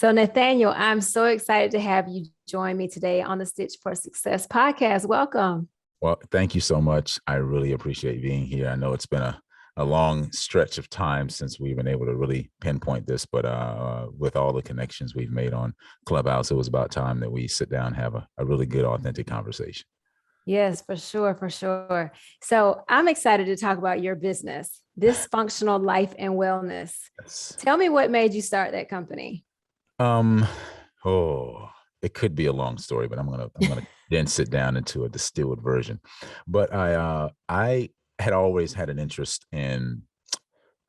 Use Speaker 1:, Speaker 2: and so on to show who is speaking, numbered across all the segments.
Speaker 1: So, Nathaniel, I'm so excited to have you join me today on the Stitch for Success podcast. Welcome.
Speaker 2: Well, thank you so much. I really appreciate being here. I know it's been a long stretch of time since we've been able to really pinpoint this, but with all the connections we've made on Clubhouse, it was about time that we sit down and have a really good, authentic conversation.
Speaker 1: Yes, for sure, for sure. So, I'm excited to talk about your business, Dysfunctional Life and Wellness.
Speaker 2: Yes.
Speaker 1: Tell me what made you start that company.
Speaker 2: Um, oh, it could be a long story, but I'm gonna then sit down into a distilled version. But I had always had an interest in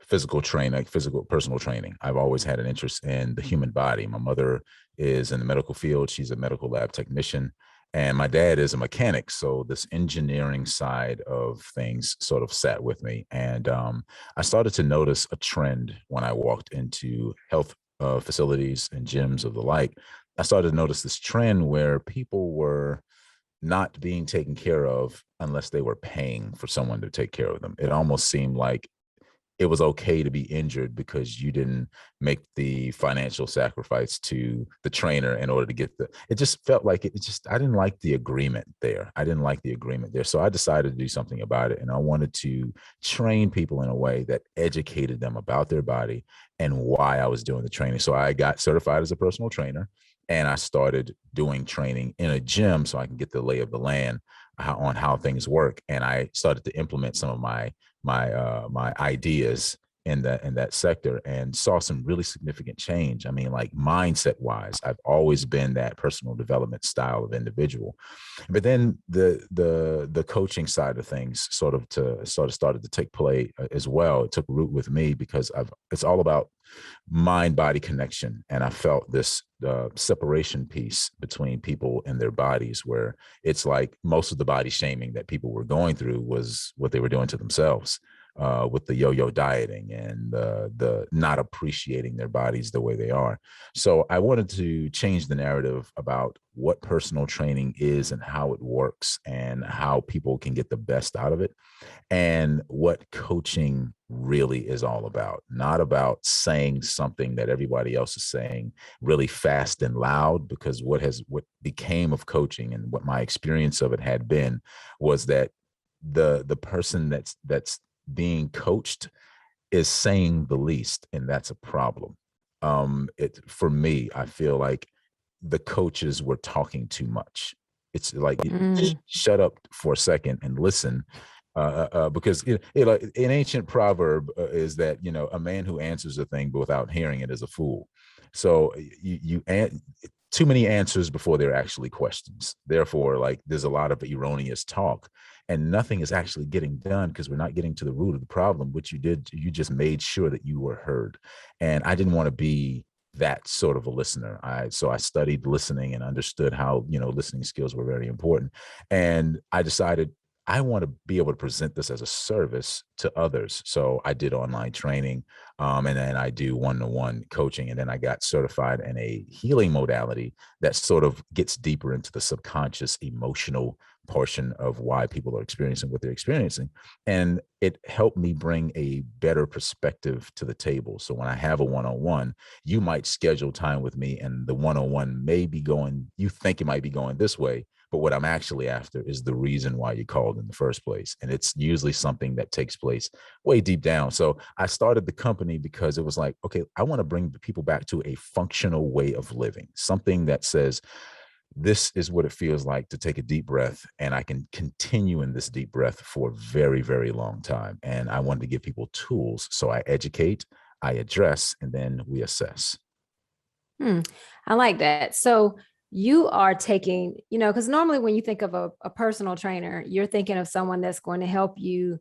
Speaker 2: physical training, physical personal training. I've always had an interest in the human body. My mother is in the medical field. She's a medical lab technician. And my dad is a mechanic. So this engineering side of things sort of sat with me. And I started to notice a trend when I walked into health facilities and gyms of the like. I started to notice this trend where people were not being taken care of unless they were paying for someone to take care of them. It almost seemed like it was okay to be injured because you didn't make the financial sacrifice to the trainer in order to get it just felt like it just I didn't like the agreement there. I didn't like the agreement there. So I decided to do something about it. And I wanted to train people in a way that educated them about their body and why I was doing the training. So I got certified as a personal trainer and I started doing training in a gym so I can get the lay of the land on how things work. And I started to implement some of my ideas in that sector and saw some really significant change. I mean, like mindset wise, I've always been that personal development style of individual, but then the coaching side of things sort of started to take play as well. It took root with me because it's all about mind body connection, and I felt this separation piece between people and their bodies, where it's like most of the body shaming that people were going through was what they were doing to themselves. With the yo-yo dieting and the not appreciating their bodies the way they are. So I wanted to change the narrative about what personal training is and how it works and how people can get the best out of it and what coaching really is all about. Not about saying something that everybody else is saying really fast and loud, because what became of coaching and what my experience of it had been was that the person that's being coached is saying the least, and that's a problem. It for me, I feel like the coaches were talking too much. It's like
Speaker 1: Mm,
Speaker 2: shut up for a second and listen, because like an ancient proverb is that a man who answers a thing without hearing it is a fool. So too many answers before there are actually questions. Therefore, like there's a lot of erroneous talk and nothing is actually getting done because we're not getting to the root of the problem, which you just made sure that you were heard. And I didn't want to be that sort of a listener. So I studied listening and understood how, listening skills were very important. And I decided I want to be able to present this as a service to others. So I did online training, and then I do one-to-one coaching. And then I got certified in a healing modality that sort of gets deeper into the subconscious emotional portion of why people are experiencing what they're experiencing. And it helped me bring a better perspective to the table. So when I have a one-on-one, you might schedule time with me and the one-on-one may be going, you think it might be going this way, but what I'm actually after is the reason why you called in the first place. And it's usually something that takes place way deep down. So I started the company because it was like, okay, I want to bring people back to a functional way of living, something that says, this is what it feels like to take a deep breath, and I can continue in this deep breath for a very, very long time. And I wanted to give people tools. So I educate, I address, and then we assess.
Speaker 1: hmm. I like that. So you are taking, because normally when you think of a personal trainer, you're thinking of someone that's going to help you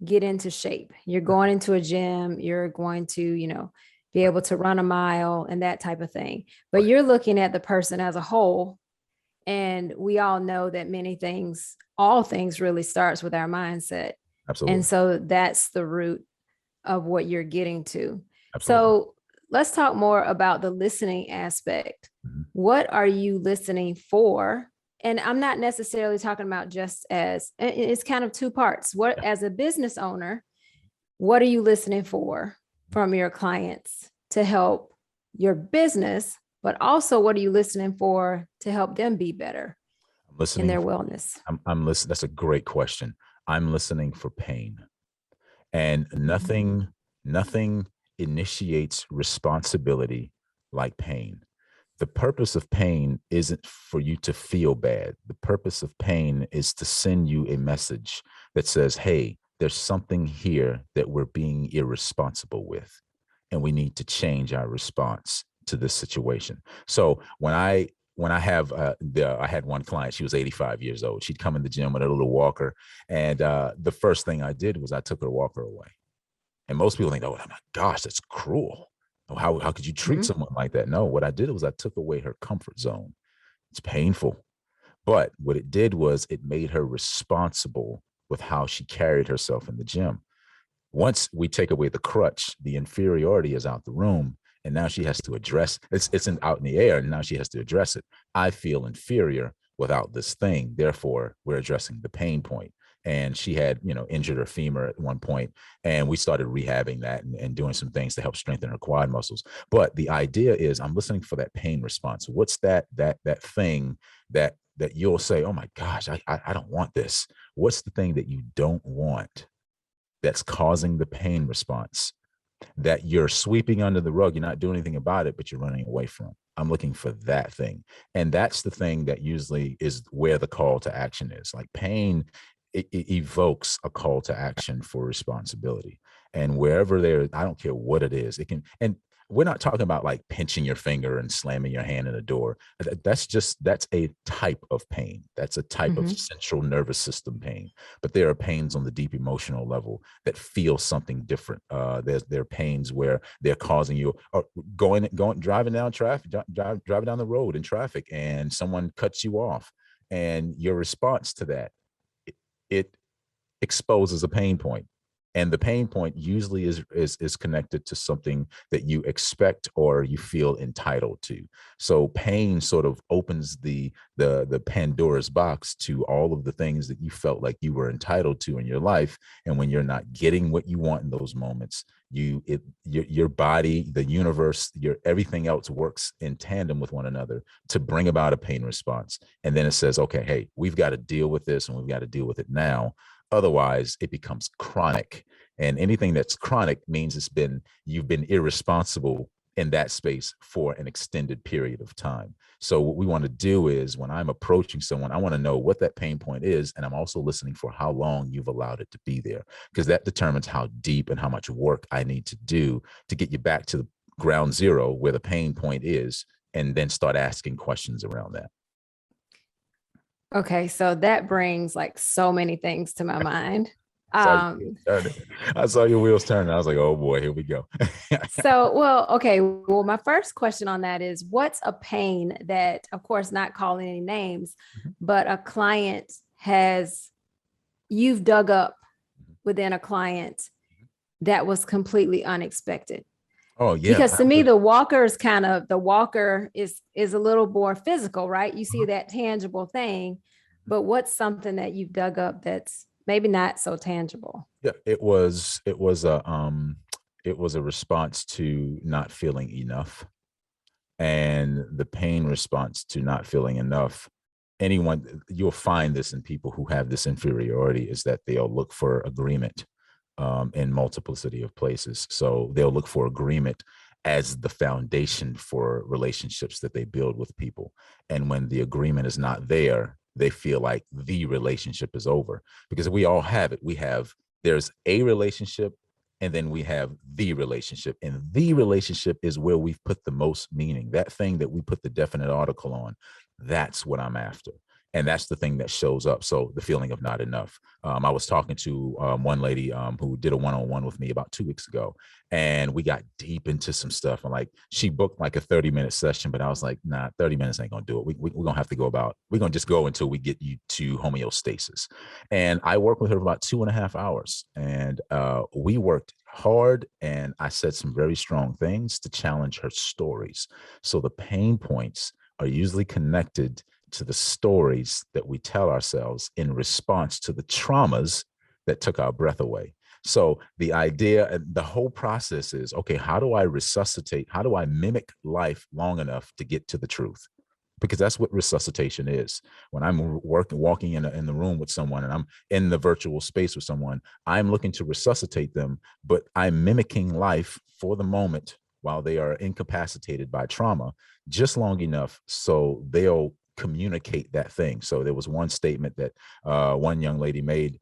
Speaker 1: get into shape. You're going into a gym, you're going to, be able to run a mile and that type of thing. But
Speaker 2: Right.
Speaker 1: you're looking at the person as a whole. And we all know that all things really starts with our mindset. And
Speaker 2: Absolutely.
Speaker 1: so that's the root of what you're getting to.
Speaker 2: Absolutely.
Speaker 1: So let's talk more about the listening aspect.
Speaker 2: Mhm.
Speaker 1: What are you listening for? And I'm not necessarily talking about just as it's kind of two parts. What,
Speaker 2: Yeah.
Speaker 1: as a business owner, what are you listening for from your clients to help your business but also what are you listening for to help them be better
Speaker 2: I'm
Speaker 1: in
Speaker 2: listening.
Speaker 1: their wellness?
Speaker 2: I'm listening. That's a great question. I'm listening for pain. And
Speaker 1: Mhm.
Speaker 2: nothing initiates responsibility like pain. The purpose of pain isn't for you to feel bad. The purpose of pain is to send you a message that says, hey, there's something here that we're being irresponsible with, and we need to change our response to this situation. So when I have I had one client, she was 85 years old. She'd come in the gym with a little walker, and the first thing I did was I took her walker away. And most people think, oh my gosh, that's cruel. Oh, how could you treat
Speaker 1: Mhm.
Speaker 2: someone like that? No, what I did was I took away her comfort zone. It's painful. But what it did was it made her responsible with how she carried herself in the gym. Once we take away the crutch, the inferiority is out the room. And now she has to address it's out in the air. And now she has to address it. I feel inferior without this thing. Therefore, we're addressing the pain point. And she had, injured her femur at one point, and we started rehabbing that and doing some things to help strengthen her quad muscles. But the idea is, I'm listening for that pain response. What's that thing that you'll say, oh my gosh, I don't want this. What's the thing that you don't want that's causing the pain response that you're sweeping under the rug? You're not doing anything about it, but you're running away from? I'm looking for that thing. And that's the thing that usually is where the call to action is. Like pain, it evokes a call to action for responsibility. And wherever there, I don't care what it is, it can, and we're not talking about like pinching your finger and slamming your hand in a door. That's a type of pain. That's a type of
Speaker 1: Mhm.
Speaker 2: central nervous system pain. But there are pains on the deep emotional level that feel something different. There are pains where they're causing you, or driving down driving down the road in traffic, and someone cuts you off, and your response to that, it exposes a pain point. And the pain point usually is connected to something that you expect or you feel entitled to. So pain sort of opens the Pandora's box to all of the things that you felt like you were entitled to in your life. And when you're not getting what you want in those moments, your body, the universe, your everything else works in tandem with one another to bring about a pain response. And then it says, okay, hey, we've got to deal with this, and we've got to deal with it now. Otherwise, it becomes chronic. And anything that's chronic means you've been irresponsible in that space for an extended period of time. So what we want to do is, when I'm approaching someone, I want to know what that pain point is. And I'm also listening for how long you've allowed it to be there, because that determines how deep and how much work I need to do to get you back to the ground zero where the pain point is, and then start asking questions around that.
Speaker 1: Okay, so that brings like so many things to my mind.
Speaker 2: Saw your wheels
Speaker 1: Um,
Speaker 2: turning. I saw your wheels turning. I was like, oh boy, here we go.
Speaker 1: well, my first question on that is, what's a pain that, of course, not calling any names, but a client has, you've dug up within a client that was completely unexpected?
Speaker 2: Oh yeah.
Speaker 1: Because to me, the walker is a little more physical, right? You see that tangible thing, but what's something that you've dug up that's maybe not so tangible?
Speaker 2: Yeah, it was a response to not feeling enough, and the pain response to not feeling enough. Anyone, you'll find this in people who have this inferiority, is that they'll look for agreement in multiplicity of places. So they'll look for agreement as the foundation for relationships that they build with people. And when the agreement is not there, they feel like the relationship is over, because we all have it. There's a relationship, and then we have the relationship. And the relationship is where we've put the most meaning. That thing that we put the definite article on, that's what I'm after. And that's the thing that shows up. So the feeling of not enough. I was talking to one lady who did a one-on-one with me about 2 weeks ago, and we got deep into some stuff. And like, she booked like a 30-minute session, but I was like, nah, 30 minutes ain't gonna do it. We're gonna have to we're gonna just go until we get you to homeostasis. And I worked with her for about 2.5 hours, and we worked hard, and I said some very strong things to challenge her stories. So the pain points are usually connected to the stories that we tell ourselves in response to the traumas that took our breath away. So the idea and the whole process is, okay, how do I resuscitate? How do I mimic life long enough to get to the truth? Because that's what resuscitation is. When I'm walking in the room with someone and I'm in the virtual space with someone, I'm looking to resuscitate them, but I'm mimicking life for the moment while they are incapacitated by trauma, just long enough so they'll communicate that thing. So there was one statement that one young lady made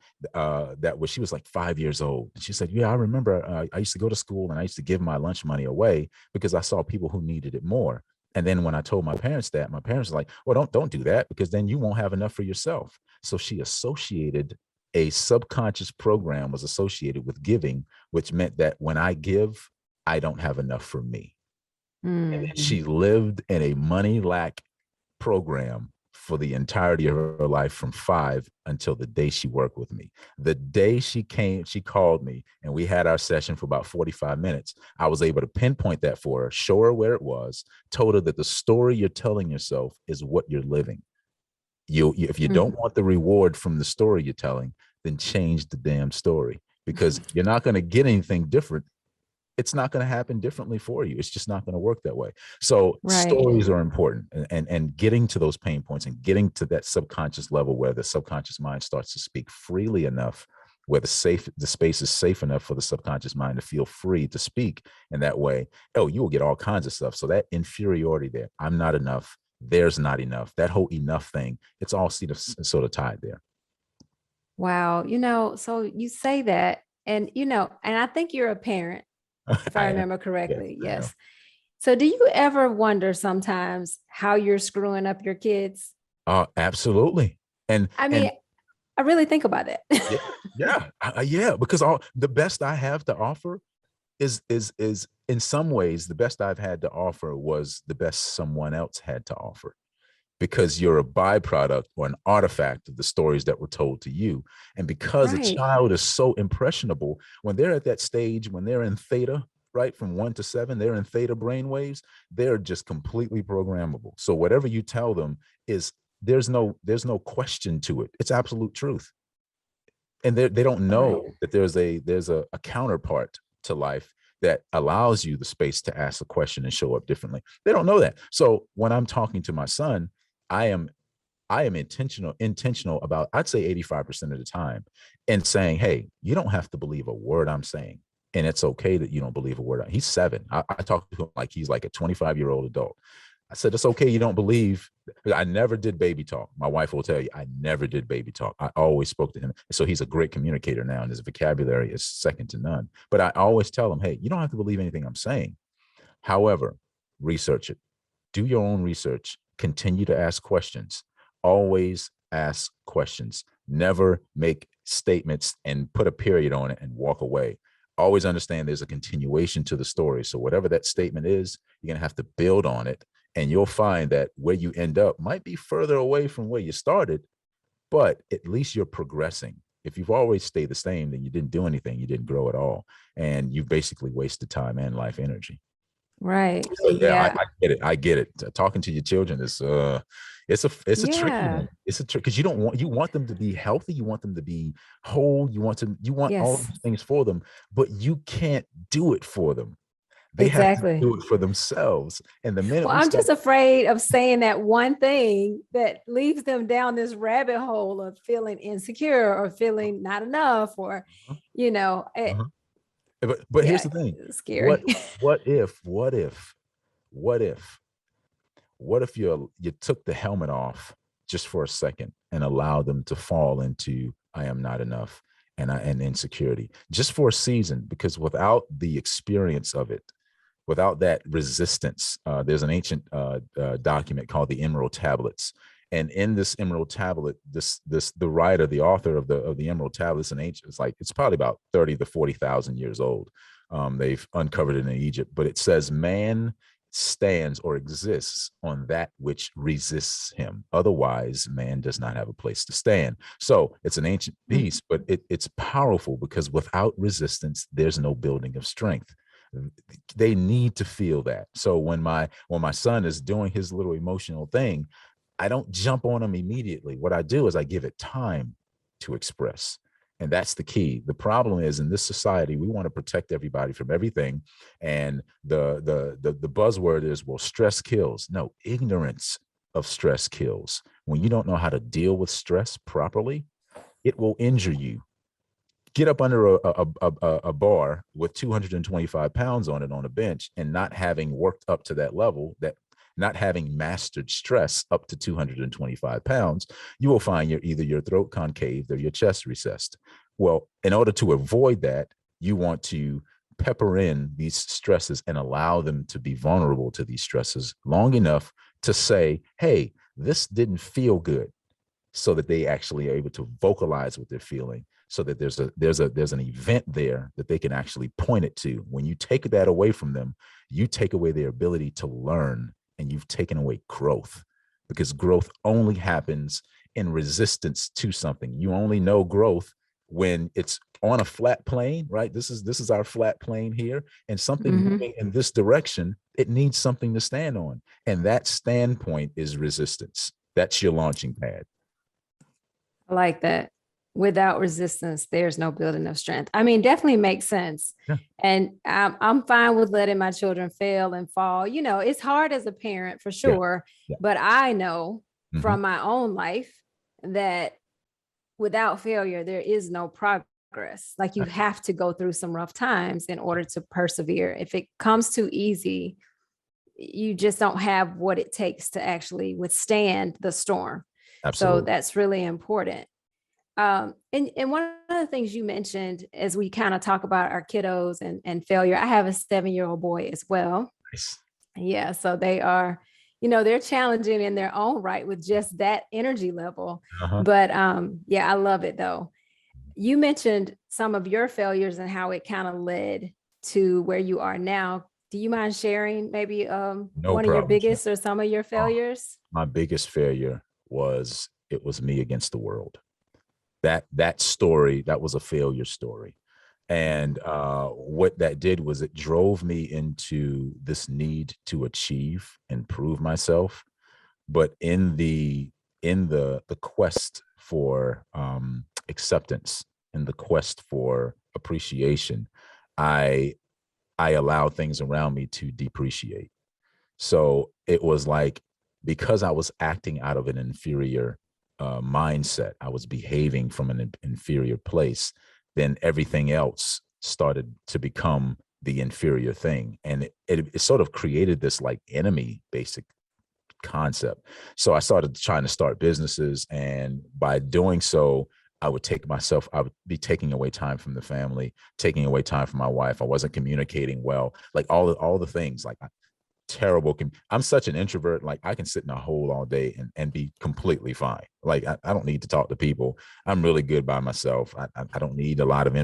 Speaker 2: she was like 5 years old. And she said, yeah, I remember I used to go to school and I used to give my lunch money away because I saw people who needed it more. And then when I told my parents that, my parents were like, well, don't do that because then you won't have enough for yourself. So she associated a subconscious program was associated with giving, which meant that when I give, I don't have enough for me. And then
Speaker 1: Mm.
Speaker 2: she lived in a money lack program for the entirety of her life from 5 until the day she worked with me. The day she came, she called me and we had our session for about 45 minutes. I was able to pinpoint that for her, show her where it was, told her that the story you're telling yourself is what you're living. If you don't
Speaker 1: Mm.
Speaker 2: want the reward from the story you're telling, then change the damn story because you're not going to get anything different. It's not going to happen differently for you. It's just not going to work that way. So
Speaker 1: Right.
Speaker 2: stories are important, and getting to those pain points and getting to that subconscious level where the subconscious mind starts to speak freely enough, where the space is safe enough for the subconscious mind to feel free to speak in that way. Oh, you will get all kinds of stuff. So that inferiority there, I'm not enough. There's not enough. That whole enough thing, it's all sort of tied there.
Speaker 1: Wow. So you say that, and and I think you're a parent, if I
Speaker 2: I am.
Speaker 1: remember
Speaker 2: Yeah,
Speaker 1: correctly.
Speaker 2: I am.
Speaker 1: Yes. So do you ever wonder sometimes how you're screwing up your kids?
Speaker 2: Absolutely.
Speaker 1: I
Speaker 2: And
Speaker 1: mean, I really think about it.
Speaker 2: yeah, yeah, because all the best I have to offer is in some ways the best I've had to offer was the best someone else had to offer because you're a byproduct or an artifact of the stories that were told to you. And because a
Speaker 1: Right.
Speaker 2: child is so impressionable, when they're at that stage, when they're in theta, right, from 1 to 7, they're in theta brainwaves, they're just completely programmable. So whatever you tell them is there's no question to it. It's absolute truth. And they don't
Speaker 1: Right.
Speaker 2: know that there's a counterpart to life that allows you the space to ask a question and show up differently. They don't know that. So when I'm talking to my son, I am I am intentional about, I'd say 85% of the time, in saying, hey, you don't have to believe a word I'm saying. And it's okay that you don't believe a word. He's 7. I talk to him like he's like a 25-year-old adult. I said, it's okay. You don't believe. I never did baby talk. My wife will tell you, I never did baby talk. I always spoke to him. So he's a great communicator now, and his vocabulary is second to none. But I always tell him, hey, you don't have to believe anything I'm saying. However, research it. Do your own research. Continue to ask questions. Always ask questions. Never make statements and put a period on it and walk away. Always understand there's a continuation to the story. So whatever that statement is, you're going to have to build on it. And you'll find that where you end up might be further away from where you started, but at least you're progressing. If you've always stayed the same, then you didn't do anything. You didn't grow at all. And you basically wasted time and life energy.
Speaker 1: Right.
Speaker 2: So yeah, I,
Speaker 1: Yeah.
Speaker 2: I get it. I get it. Talking to your children is it's a tricky
Speaker 1: Yeah.
Speaker 2: one. It's a trick because you want them to be healthy, you want them to be whole, you want all
Speaker 1: Yes.
Speaker 2: these things for them, but you can't do it for them. They have to
Speaker 1: Exactly.
Speaker 2: do it for themselves. And the minute
Speaker 1: Well,
Speaker 2: we
Speaker 1: I'm
Speaker 2: start,
Speaker 1: just afraid of saying that one thing that leads them down this rabbit hole of feeling insecure or feeling not enough or,
Speaker 2: uh-huh,
Speaker 1: it,
Speaker 2: uh-huh. But here's
Speaker 1: yeah,
Speaker 2: the thing:
Speaker 1: it's
Speaker 2: what
Speaker 1: scary.
Speaker 2: what if what if what if what if you took the helmet off just for a second and allowed them to fall into I am not enough and insecurity just for a season? Because without the experience of it, without that resistance, there's an ancient document called the Emerald Tablets. And in this Emerald Tablet, the writer, the author of the Emerald Tablets, an ancient, it's probably about 30 to 40,000 years old. They've uncovered it in Egypt, but it says man stands or exists on that which resists him. Otherwise, man does not have a place to stand. So it's an ancient
Speaker 1: Mm.
Speaker 2: piece, but it's powerful because without resistance, there's no building of strength. They need to feel that. So when my son is doing his little emotional thing, I don't jump on him immediately. What I do is I give it time to express. And that's the key. The problem is, in this society, we want to protect everybody from everything. And the buzzword is, well, stress kills. No, ignorance of stress kills. When you don't know how to deal with stress properly, it will injure you. Get up under a bar with 225 pounds on it on a bench, and not having worked up to that level, that not having mastered stress up to 225 pounds, you will find either your throat concaved or your chest recessed. Well, in order to avoid that, you want to pepper in these stresses and allow them to be vulnerable to these stresses long enough to say, hey, this didn't feel good, so that they actually are able to vocalize what they're feeling, so that there's an event there that they can actually point it to. When you take that away from them, you take away their ability to learn, and you've taken away growth, because growth only happens in resistance to something. You only know growth when it's on a flat plane, right? This is our flat plane here, and something moving in this direction, it needs something to stand on, and that standpoint is resistance. That's your launching pad.
Speaker 1: I like that. Without resistance, there's no building of strength. I mean, definitely makes sense.
Speaker 2: Yeah.
Speaker 1: And I'm fine with letting my children fail and fall. You know, it's hard as a parent for sure.
Speaker 2: Yeah.
Speaker 1: But I know from
Speaker 2: Mhm.
Speaker 1: my own life that without failure, there is no progress. Like you have to go through some rough times in order to persevere. If it comes too easy, you just don't have what it takes to actually withstand the storm. So
Speaker 2: Absolutely.
Speaker 1: that's really important. And one of the things you mentioned as we kind of talk about our kiddos and failure, I have a 7-year-old boy as well.
Speaker 2: Nice.
Speaker 1: Yeah. So they are, they're challenging in their own right with just that energy level.
Speaker 2: Uh-huh.
Speaker 1: But yeah, I love it though. You mentioned some of your failures and how it kind of led to where you are now. Do you mind sharing maybe
Speaker 2: No
Speaker 1: one of your
Speaker 2: problem.
Speaker 1: biggest or some of your
Speaker 2: Oh,
Speaker 1: failures?
Speaker 2: my biggest failure was, it was me against the world. That story, that was a failure story. And what that did was, it drove me into this need to achieve and prove myself. But in the quest for acceptance, in the quest for appreciation, I I allowed things around me to depreciate. So it was like, because I was acting out of an inferior mindset, I was behaving from an inferior place, then everything else started to become the inferior thing. And it sort of created this like enemy basic concept. So I started trying to start businesses. And by doing so, I would be taking away time from the family, taking away time from my wife. I wasn't communicating well, like all the things, like terrible. I'm such an introvert. Like I can sit in a hole all day and be completely fine. Like I don't need to talk to people. I'm really good by myself. I don't need a lot of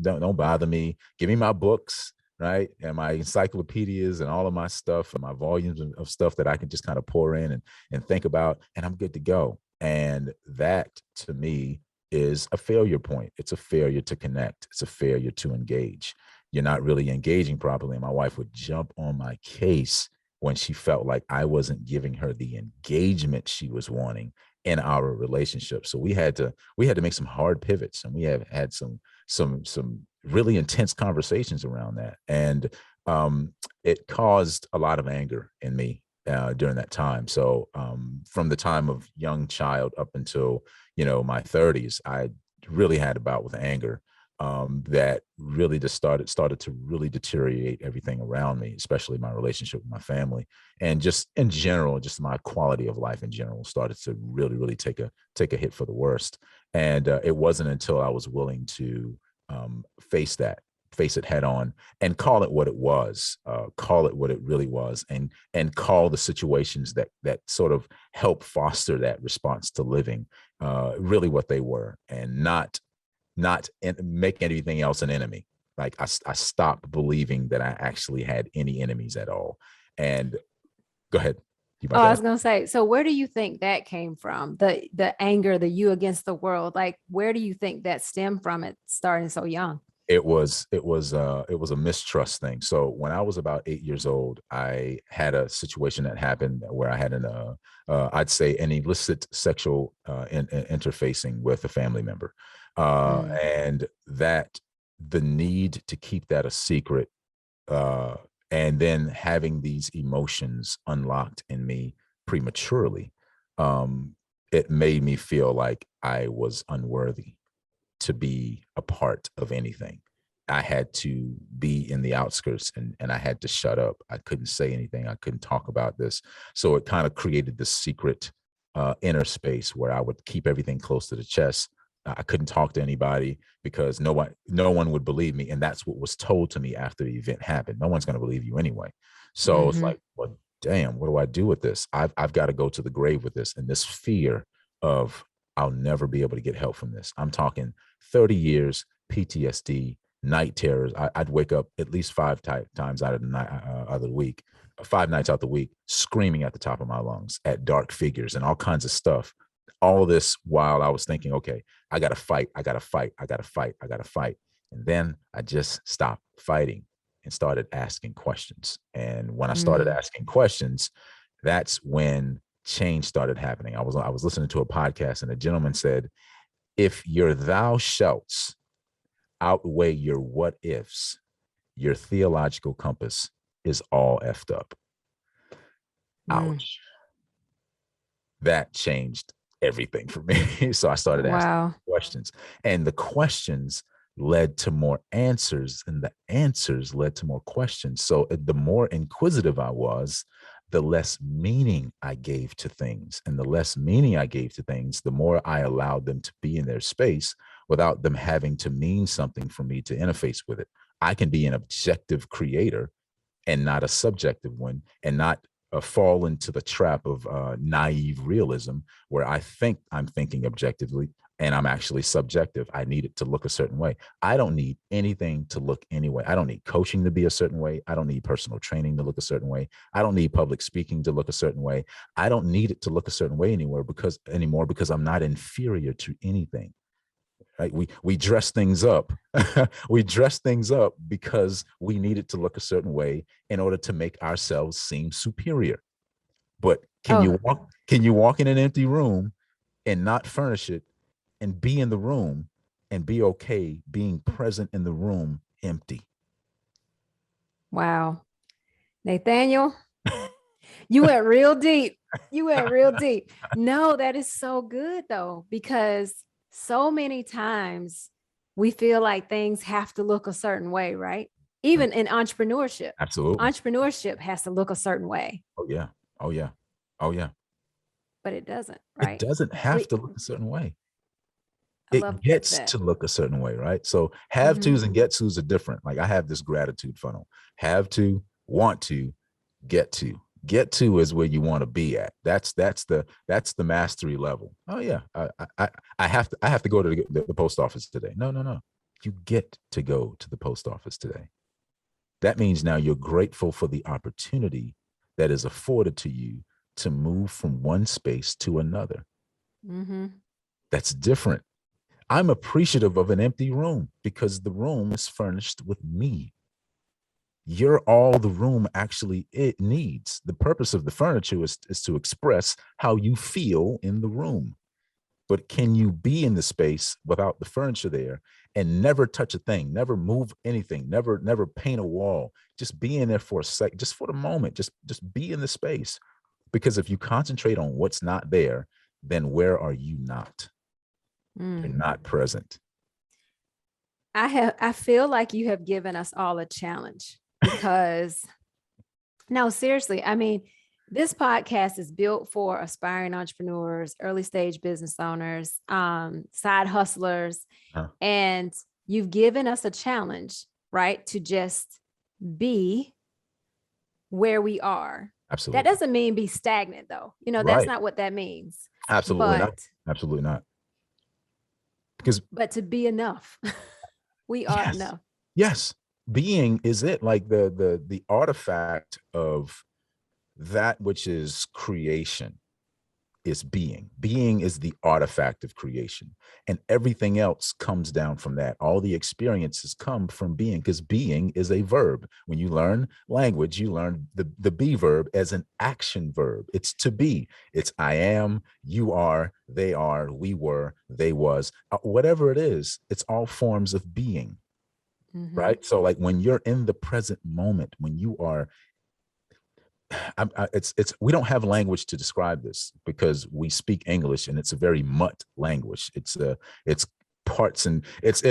Speaker 2: don't bother me. Give me my books, right, and my encyclopedias and all of my stuff and my volumes of stuff that I can just kind of pour in and think about, and I'm good to go. And that, to me, is a failure point. It's a failure to connect. It's a failure to engage. You're not really engaging properly. And my wife would jump on my case when she felt like I wasn't giving her the engagement she was wanting in our relationship. So we had to make some hard pivots, and we have had some really intense conversations around that. And it caused a lot of anger in me during that time. So from the time of young child up until my 30s, I really had a bout with anger that really just started to really deteriorate everything around me, especially my relationship with my family, and just in general, just my quality of life in general started to really take a hit for the worst. And it wasn't until I was willing to face it head on and call it what it was, call it what it really was, and call the situations that sort of help foster that response to living really what they were, and not make anything else an enemy. Like I stopped believing that I actually had any enemies at all. And go ahead. You
Speaker 1: Oh,
Speaker 2: about
Speaker 1: I
Speaker 2: that?
Speaker 1: was gonna say, so where do you think that came from? The anger, the you against the world. Like, where do you think that stemmed from? It starting so young.
Speaker 2: it was a mistrust thing. So when I was about 8 years old, I had a situation that happened where I had I'd say an illicit sexual interfacing with a family member,
Speaker 1: Mm,
Speaker 2: and that the need to keep that a secret, uh, and then having these emotions unlocked in me prematurely, um, it made me feel like I was unworthy to be a part of anything. I had to be in the outskirts, and I had to shut up. I couldn't say anything. I couldn't talk about this. So it kind of created this secret inner space where I would keep everything close to the chest. I couldn't talk to anybody because no one would believe me. And that's what was told to me after the event happened. No one's going to believe you anyway. So it's
Speaker 1: mm-hmm,
Speaker 2: like, well, damn, what do I do with this? I've got to go to the grave with this. And this fear of I'll never be able to get help from this. I'm talking 30 years, PTSD, night terrors. I'd wake up at least times out of the night, out of the week, 5 nights out the week, screaming at the top of my lungs at dark figures and all kinds of stuff. All this while I was thinking, okay, I got to fight. I got to fight. I got to fight. I got to fight. And then I just stopped fighting and started asking questions. And when I started
Speaker 1: mm,
Speaker 2: asking questions, that's when change started happening. I was listening to a podcast, and a gentleman said, if your thou shalts outweigh your what ifs, your theological compass is all effed up.
Speaker 1: mm.
Speaker 2: Ouch. That changed everything for me. So I started asking
Speaker 1: Wow.
Speaker 2: questions, and the questions led to more answers, and the answers led to more questions. So the more inquisitive I was, the less meaning I gave to things. And the less meaning I gave to things, the more I allowed them to be in their space without them having to mean something for me to interface with it. I can be an objective creator and not a subjective one, and not fall into the trap of naive realism where I think I'm thinking objectively and I'm actually subjective. I need it to look a certain way. I don't need anything to look any way. I don't need coaching to be a certain way. I don't need personal training to look a certain way. I don't need public speaking to look a certain way. I don't need it to look a certain way anymore because I'm not inferior to anything. Right? We dress things up. We dress things up because we need it to look a certain way in order to make ourselves seem superior. But can
Speaker 1: Oh,
Speaker 2: you walk? Can you walk in an empty room and not furnish it, and be in the room and be okay being present in the room empty?
Speaker 1: wow. Nathaniel, you went real deep. You went real deep. No, that is so good though, because so many times we feel like things have to look a certain way, right? Even in entrepreneurship,
Speaker 2: Absolutely.
Speaker 1: entrepreneurship has to look a certain way,
Speaker 2: Oh yeah. Oh yeah. Oh yeah.
Speaker 1: but it doesn't,
Speaker 2: It
Speaker 1: right?
Speaker 2: doesn't have
Speaker 1: We,
Speaker 2: to look a certain way.
Speaker 1: I
Speaker 2: It
Speaker 1: love
Speaker 2: gets
Speaker 1: that.
Speaker 2: to look a certain way, right? So have
Speaker 1: Mm-hmm.
Speaker 2: tos and get tos are different. Like I have this gratitude funnel. Have to, want to, get to. Get to is where you want to be at. That's the mastery level. Oh yeah, I have to go to the post office today. No, no, no. You get to go to the post office today. That means now you're grateful for the opportunity that is afforded to you to move from one space to another.
Speaker 1: Mm-hmm.
Speaker 2: That's different. I'm appreciative of an empty room because the room is furnished with me. You're all the room actually it needs. The purpose of the furniture is to express how you feel in the room. But can you be in the space without the furniture there and never touch a thing, never move anything, never paint a wall, just be in there for a sec, just for the moment, just be in the space. Because if you concentrate on what's not there, then where are you not? You're
Speaker 1: Mm.
Speaker 2: not present.
Speaker 1: I feel like you have given us all a challenge because no, seriously, I mean, this podcast is built for aspiring entrepreneurs, early stage business owners, side hustlers,
Speaker 2: Huh?
Speaker 1: and you've given us a challenge, right? To just be where we are. That
Speaker 2: Absolutely.
Speaker 1: doesn't mean be stagnant though. That's
Speaker 2: Right.
Speaker 1: not what that means.
Speaker 2: Absolutely
Speaker 1: But
Speaker 2: not. Absolutely not. Because
Speaker 1: but to be enough. We are
Speaker 2: yes,
Speaker 1: enough.
Speaker 2: yes, being is it, like the artifact of that which is creation is being. Being is the artifact of creation. And everything else comes down from that. All the experiences come from being, because being is a verb. When you learn language, you learn the be verb as an action verb. It's to be. It's I am, you are, they are, we were, they was. Whatever it is, it's all forms of being.
Speaker 1: Mm-hmm.
Speaker 2: Right. So like when you're in the present moment, when you are it's we don't have language to describe this because we speak English and it's a very mutt language. It's parts and it's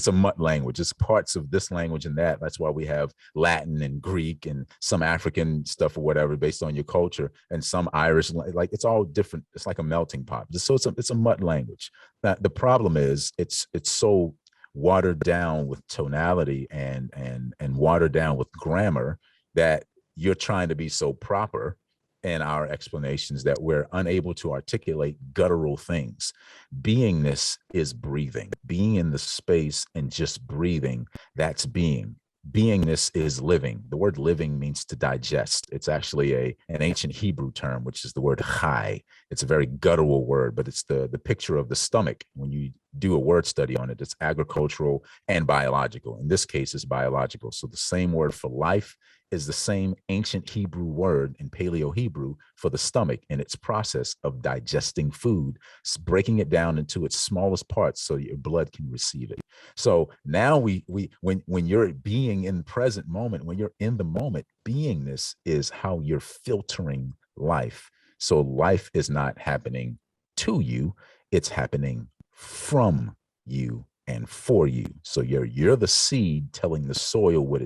Speaker 2: a mutt language. It's parts of this language and that. That's why we have Latin and Greek and some African stuff or whatever based on your culture, and some Irish. Like it's all different. It's like a melting pot. So it's a mutt language. Now, the problem is it's so watered down with tonality and watered down with grammar that you're trying to be so proper in our explanations that we're unable to articulate guttural things. Beingness is breathing, being in the space and just breathing. That's being. Beingness is living. The word living means to digest. It's actually an ancient Hebrew term, which is the word chai. It's a very guttural word, but it's the picture of the stomach. When you do a word study on it, it's agricultural and biological. In this case, it's biological. So the same word for life is the same ancient Hebrew word in Paleo Hebrew for the stomach and its process of digesting food, breaking it down into its smallest parts so your blood can receive it. So now when you're being in the present moment, when you're in the moment, beingness is how you're filtering life. So life is not happening to you, it's happening from you and for you. So you're the seed telling the soil what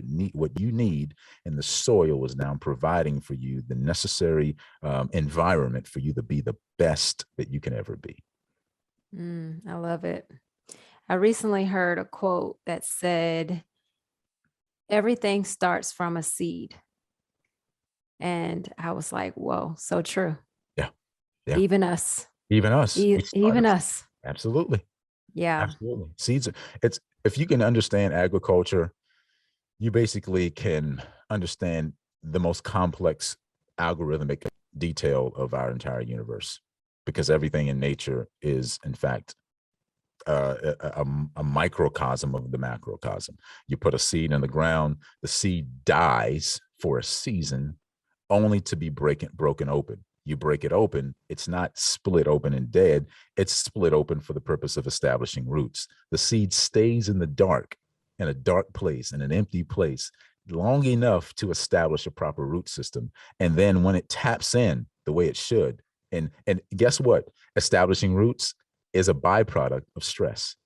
Speaker 2: you need, and the soil is now providing for you the necessary environment for you to be the best that you can ever be.
Speaker 1: I love it. I recently heard a quote that said, "Everything starts from a seed." And I was like, whoa, so true.
Speaker 2: Yeah, yeah.
Speaker 1: Even us,
Speaker 2: Even us, we start
Speaker 1: even
Speaker 2: us.
Speaker 1: us.
Speaker 2: Absolutely,
Speaker 1: Yeah.
Speaker 2: absolutely. Seeds. It's if you can understand agriculture, you basically can understand the most complex algorithmic detail of our entire universe, because everything in nature is, in fact, a microcosm of the macrocosm. You put a seed in the ground, the seed dies for a season, only to be broken open. You break it open, it's not split open and dead. It's split open for the purpose of establishing roots. The seed stays in the dark, in a dark place, in an empty place, long enough to establish a proper root system. And then when it taps in the way it should, and guess what? Establishing roots is a byproduct of stress.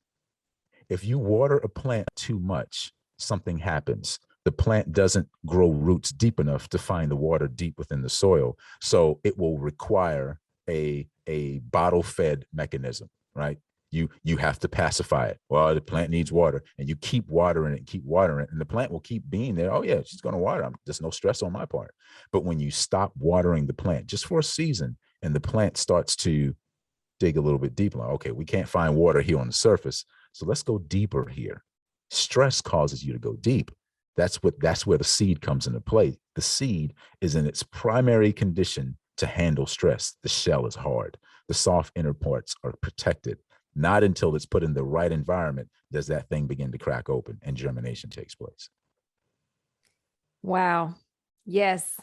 Speaker 2: If you water a plant too much, something happens. The plant doesn't grow roots deep enough to find the water deep within the soil. So it will require a bottle fed mechanism, right? You have to pacify it. Well, the plant needs water, and you keep watering it, keep watering it, and the plant will keep being there. Oh yeah, she's going to water. There's no stress on my part. But when you stop watering the plant just for a season, and the plant starts to dig a little bit deeper, like, okay, we can't find water here on the surface, so let's go deeper here. Stress causes you to go deep. That's where the seed comes into play. The seed is in its primary condition to handle stress. The shell is hard. The soft inner parts are protected. Not until it's put in the right environment does that thing begin to crack open and germination takes place.
Speaker 1: Wow. Yes.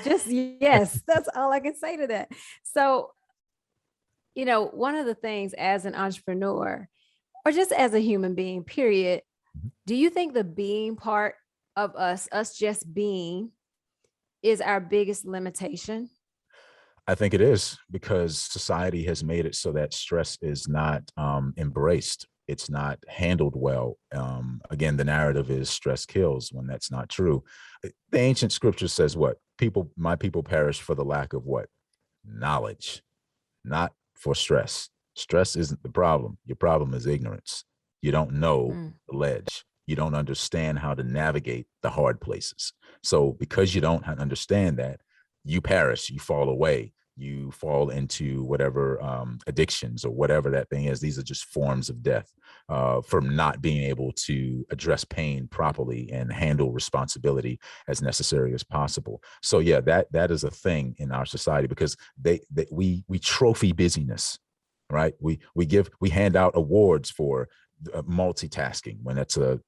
Speaker 1: Just yes. That's all I can say to that. So, one of the things as an entrepreneur or just as a human being, period, do you think the being part of us just being, is our biggest limitation?
Speaker 2: I think it is, because society has made it so that stress is not embraced. It's not handled well. Again, the narrative is stress kills, when that's not true. The ancient scripture says what? My people perish for the lack of what? Knowledge, not for stress. Stress isn't the problem. Your problem is ignorance. You don't know the ledge. You don't understand how to navigate the hard places. So because you don't understand that, you perish, you fall away. you fall into whatever addictions or whatever that thing is. These are just forms of death from not being able to address pain properly and handle responsibility as necessary as possible. So yeah, that is a thing in our society, because we trophy busyness, right? We hand out awards for multitasking, when that's the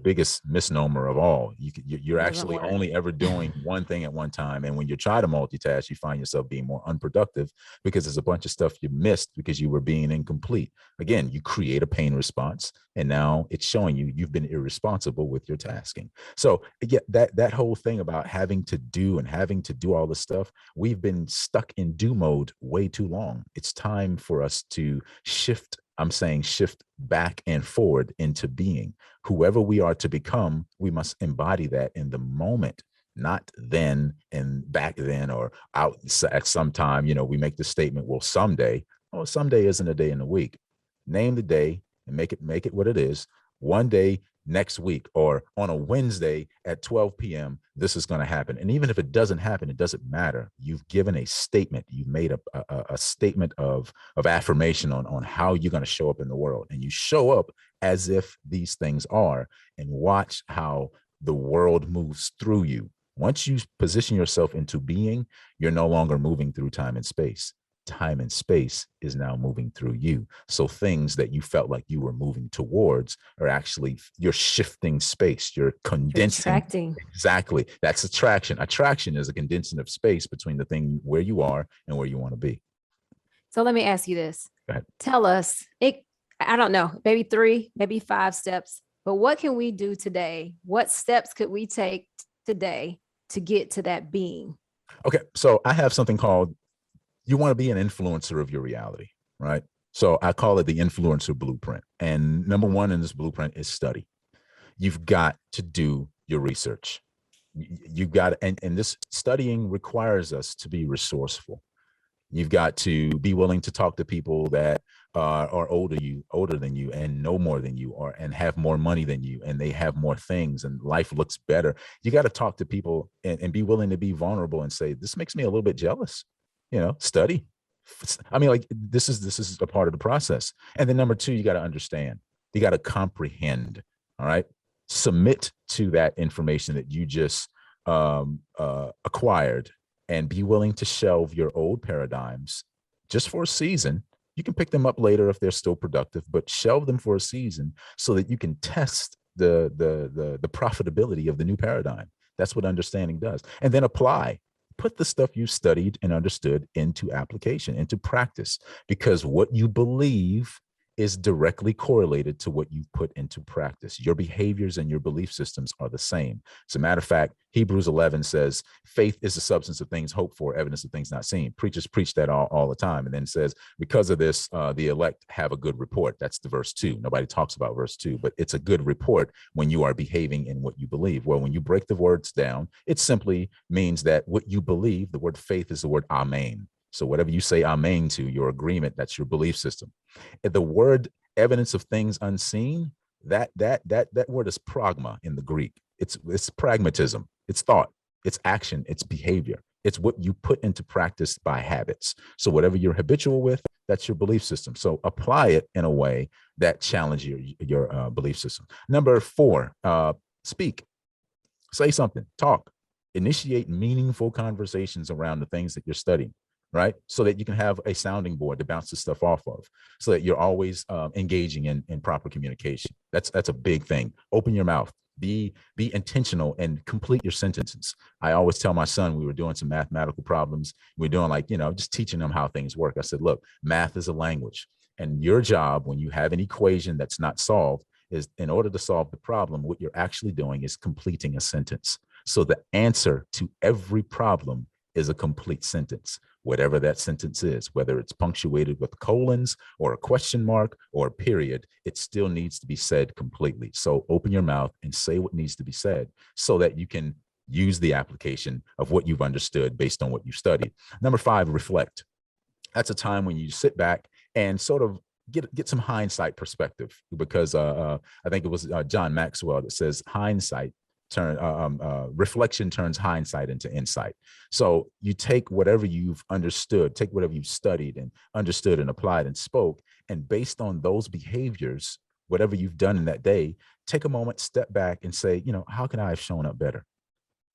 Speaker 2: biggest misnomer of all. You're actually only ever doing one thing at one time, and when you try to multitask, you find yourself being more unproductive, because there's a bunch of stuff you missed because you were being incomplete. Again, you create a pain response, and now it's showing you've been irresponsible with your tasking. So yeah, that whole thing about having to do all this stuff, we've been stuck in do mode way too long. It's time for us to shift. I'm saying shift back and forward into being. Whoever we are to become, we must embody that in the moment, not then and back then or out at some time. We make the statement, well, someday. Oh, someday isn't a day in the week. Name the day and make it what it is. One day next week, or on a Wednesday at 12 p.m., this is going to happen. And even if it doesn't happen, it doesn't matter. You've given a statement. You've made a statement of affirmation on how you're going to show up in the world. And you show up as if these things are, and watch how the world moves through you. Once you position yourself into being, you're no longer moving through time and space. Time and space is now moving through you. So things that you felt like you were moving towards are actually, you're shifting space. You're condensing.
Speaker 1: Attracting.
Speaker 2: Exactly. That's attraction. Attraction is a condensing of space between the thing where you are and where you want to be.
Speaker 1: So let me ask you this.
Speaker 2: Go ahead.
Speaker 1: Tell us, I don't know, maybe 3, maybe 5 steps, but what can we do today? What steps could we take today to get to that being?
Speaker 2: Okay. So I have something called, you want to be an influencer of your reality, right? So I call it the influencer blueprint. And number one in this blueprint is study. You've got to do your research. You've got, and this studying requires us to be resourceful. You've got to be willing to talk to people that are older than you, and know more than you are, and have more money than you, and they have more things, and life looks better. You got to talk to people and be willing to be vulnerable and say, this makes me a little bit jealous. Study. I mean, like, this is a part of the process. And then number 2, you got to understand. You got to comprehend. All right. Submit to that information that you just acquired, and be willing to shelve your old paradigms just for a season. You can pick them up later if they're still productive, but shelve them for a season so that you can test the profitability of the new paradigm. That's what understanding does. And then apply. Put the stuff you studied and understood into application, into practice, because what you believe is directly correlated to what you put into practice. Your behaviors and your belief systems are the same. As a matter of fact, Hebrews 11 says, faith is the substance of things hoped for, evidence of things not seen. Preachers preach that all the time. And then says, because of this, the elect have a good report. That's the verse 2. Nobody talks about verse 2, but it's a good report when you are behaving in what you believe. Well, when you break the words down, it simply means that what you believe, the word faith is the word amen. So whatever you say amen to, your agreement, that's your belief system. The word evidence of things unseen, that word is pragma in the Greek. It's pragmatism, it's thought, it's action, it's behavior. It's what you put into practice by habits. So whatever you're habitual with, that's your belief system. So apply it in a way that challenges your belief system. Number 4, speak. Say something, talk, initiate meaningful conversations around the things that you're studying. Right. So that you can have a sounding board to bounce the stuff off of, so that you're always engaging in proper communication. That's a big thing. Open your mouth, be intentional, and complete your sentences. I always tell my son, we were doing some mathematical problems. We're doing just teaching them how things work. I said, look, math is a language, and your job when you have an equation that's not solved is, in order to solve the problem, what you're actually doing is completing a sentence. So the answer to every problem is a complete sentence, whatever that sentence is, whether it's punctuated with colons or a question mark or a period, it still needs to be said completely. So open your mouth and say what needs to be said so that you can use the application of what you've understood based on what you studied. Number 5, reflect. That's a time when you sit back and sort of get some hindsight perspective, because I think it was John Maxwell that says hindsight reflection turns hindsight into insight. So you take whatever you've understood, take whatever you've studied and understood and applied and spoke, and based on those behaviors, whatever you've done in that day, take a moment, step back and say, how can I have shown up better?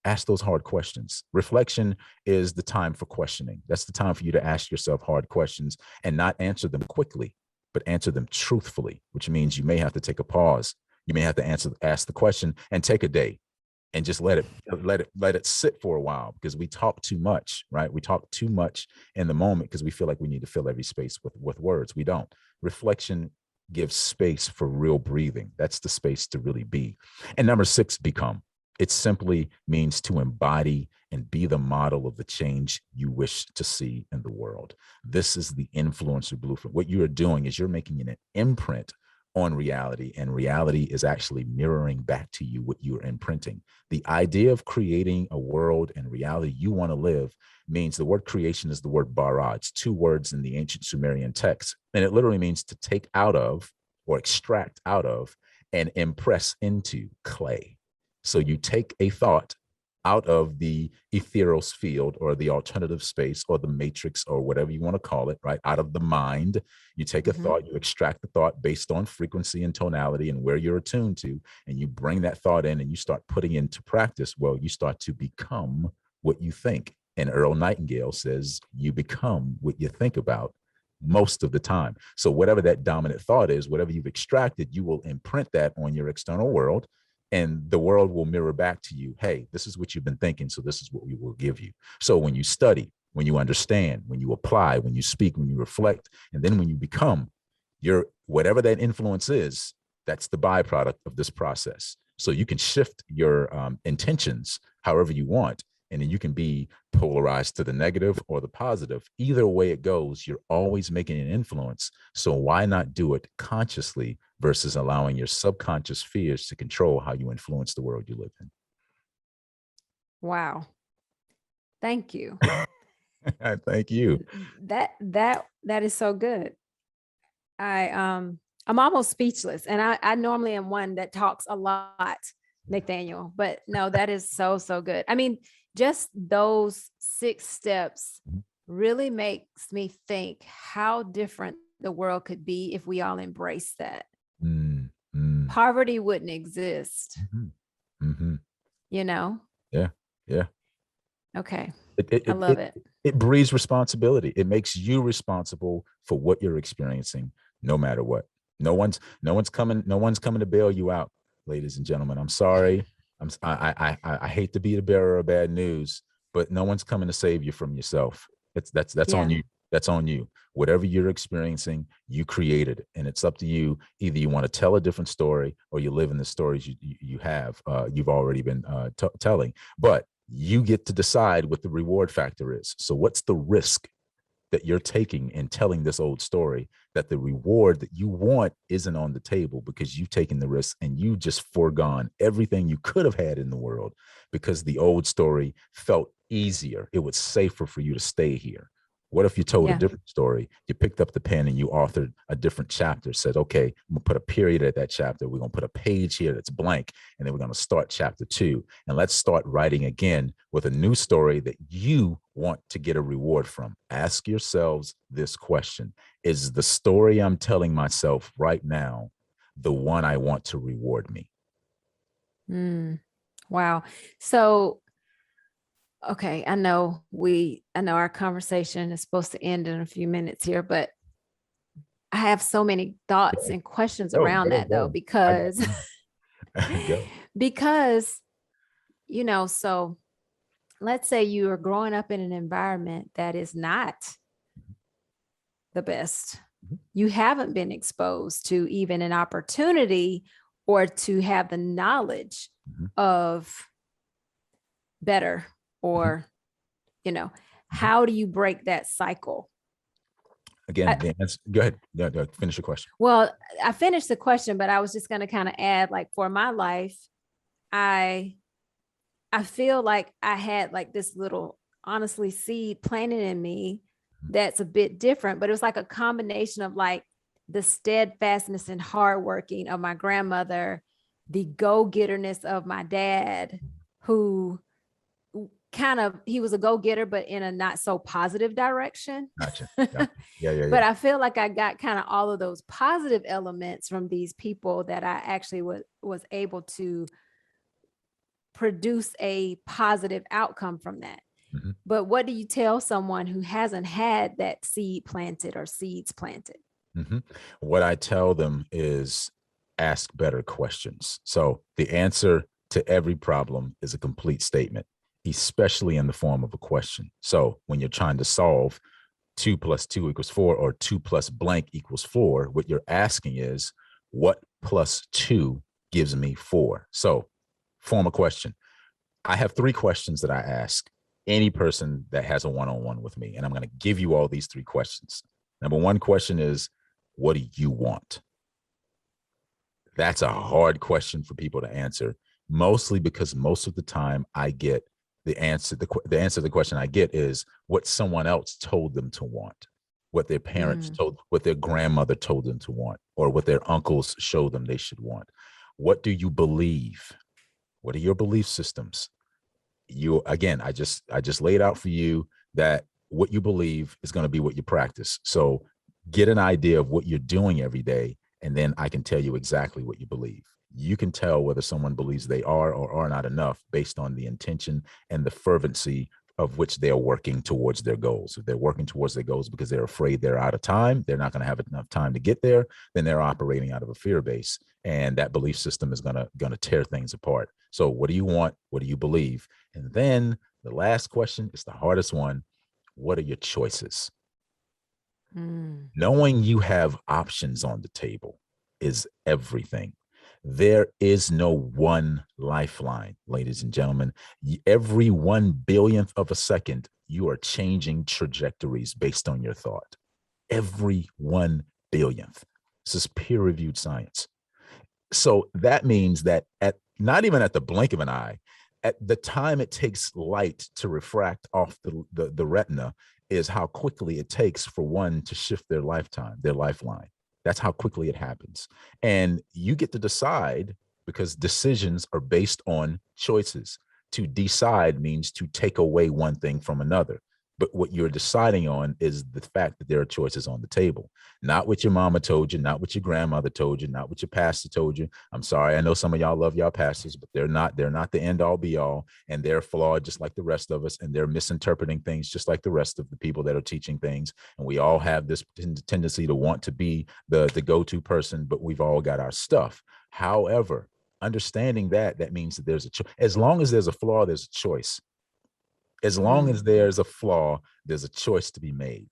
Speaker 2: Ask those hard questions. Reflection is the time for questioning. That's the time for you to ask yourself hard questions and not answer them quickly, but answer them truthfully, which means you may have to take a pause. You may have to ask the question and take a day and just let it sit for a while, because we talk too much, right? We talk too much in the moment because we feel like we need to fill every space with words. We don't. Reflection gives space for real breathing. That's the space to really be. And number 6, become. It simply means to embody and be the model of the change you wish to see in the world. This is the influencer blueprint. What you are doing is you're making an imprint on reality, and reality is actually mirroring back to you what you are imprinting. The idea of creating a world and reality you want to live means the word creation is the word bara. It's 2 words in the ancient Sumerian text, and it literally means to take out of or extract out of and impress into clay. So you take a thought out of the ethereal field or the alternative space or the matrix or whatever you want to call it, right? Out of the mind, you take a thought, you extract the thought based on frequency and tonality and where you're attuned to, and you bring that thought in and you start putting into practice. Well, you start to become what you think. And Earl Nightingale says you become what you think about most of the time. So whatever that dominant thought is, whatever you've extracted, you will imprint that on your external world. And the world will mirror back to you, hey, this is what you've been thinking, so this is what we will give you. So when you study, when you understand, when you apply, when you speak, when you reflect, and then when you become, your whatever that influence is, that's the byproduct of this process. So you can shift your intentions however you want, and then you can be polarized to the negative or the positive. Either way it goes, you're always making an influence. So why not do it consciously versus allowing your subconscious fears to control how you influence the world you live in?
Speaker 1: Wow. Thank you.
Speaker 2: Thank you.
Speaker 1: That is so good. I'm almost speechless, and I normally am one that talks a lot, Nathaniel, but no, that is so good. I mean, just those 6 steps really makes me think how different the world could be if we all embrace that. Poverty wouldn't exist.
Speaker 2: Yeah.
Speaker 1: Okay.
Speaker 2: I love it. It breeds responsibility. It makes you responsible for what you're experiencing, no matter what. No one's coming to bail you out, ladies and gentlemen. I'm sorry. I hate to be the bearer of bad news, but no one's coming to save you from yourself. That's on you. That's on you. Whatever you're experiencing, you created, and it's up to you. Either you want to tell a different story, or you live in the stories you've already been telling. But you get to decide what the reward factor is. So what's the risk that you're taking in telling this old story, that the reward that you want isn't on the table because you've taken the risk and you just foregone everything you could have had in the world because the old story felt easier. It was safer for you to stay here. What if you told a different story? You picked up the pen and you authored a different chapter, said, okay, I'm gonna put a period at that chapter. We're gonna put a page here that's blank, and then we're gonna start chapter 2. And let's start writing again with a new story that you want to get a reward from. Ask yourselves this question: is the story I'm telling myself right now the one I want to reward me?
Speaker 1: Wow. So okay, I know our conversation is supposed to end in a few minutes here, but I have so many thoughts and questions around that though, because because so let's say you are growing up in an environment that is not the best. You haven't been exposed to even an opportunity or to have the knowledge of better, or how do you break that cycle?
Speaker 2: Again, go ahead. Finish your question.
Speaker 1: Well, I finished the question, but I was just going to kind of add, like, for my life, I feel like I had like this little, honestly, seed planted in me that's a bit different, but it was like a combination of like the steadfastness and hardworking of my grandmother, the go-getterness of my dad, who he was a go-getter, but in a not so positive direction.
Speaker 2: Gotcha. Gotcha. Yeah, yeah,
Speaker 1: But
Speaker 2: yeah.
Speaker 1: I feel like I got kind of all of those positive elements from these people that I actually was able to produce a positive outcome from that.
Speaker 2: Mhm.
Speaker 1: But what do you tell someone who hasn't had that seed planted or seeds planted?
Speaker 2: Mhm. What I tell them is ask better questions. So the answer to every problem is a complete statement, especially in the form of a question. So when you're trying to solve 2 plus 2 equals 4 or 2 plus blank equals 4, what you're asking is what plus 2 gives me 4? So form a question. I have 3 questions that I ask any person that has a one-on-one with me, and I'm going to give you all these 3 questions. Number 1 question is, what do you want? That's a hard question for people to answer, mostly because most of the time I get the answer. The answer to the question I get is what someone else told them to want, what their parents told, what their grandmother told them to want, or what their uncles showed them they should want. What do you believe? What are your belief systems? You again, I just laid out for you that what you believe is going to be what you practice. So get an idea of what you're doing every day, and then I can tell you exactly what you believe. You can tell whether someone believes they are or are not enough based on the intention and the fervency of which they are working towards their goals. If they're working towards their goals because they're afraid they're out of time, they're not going to have enough time to get there, then they're operating out of a fear base. And that belief system is gonna tear things apart. So what do you want? What do you believe? And then the last question is the hardest one. What are your choices?
Speaker 1: Mm.
Speaker 2: Knowing you have options on the table is everything. There is no one lifeline, ladies and gentlemen. Every 1 billionth of a second, you are changing trajectories based on your thought. Every 1 billionth. This is peer reviewed science. So that means that at not even at the blink of an eye, at the time it takes light to refract off the retina is how quickly it takes for one to shift their lifetime, their lifeline. That's how quickly it happens. And you get to decide because decisions are based on choices. To decide means to take away one thing from another. But what you're deciding on is the fact that there are choices on the table, not what your mama told you, not what your grandmother told you, not what your pastor told you. I'm sorry. I know some of y'all love y'all pastors, but they're not the end all be all. And they're flawed just like the rest of us. And they're misinterpreting things just like the rest of the people that are teaching things. And we all have this tendency to want to be the go-to person, but we've all got our stuff. However, understanding that means that there's a choice. As long as there's a flaw, there's a choice. As long as there's a flaw, there's a choice to be made.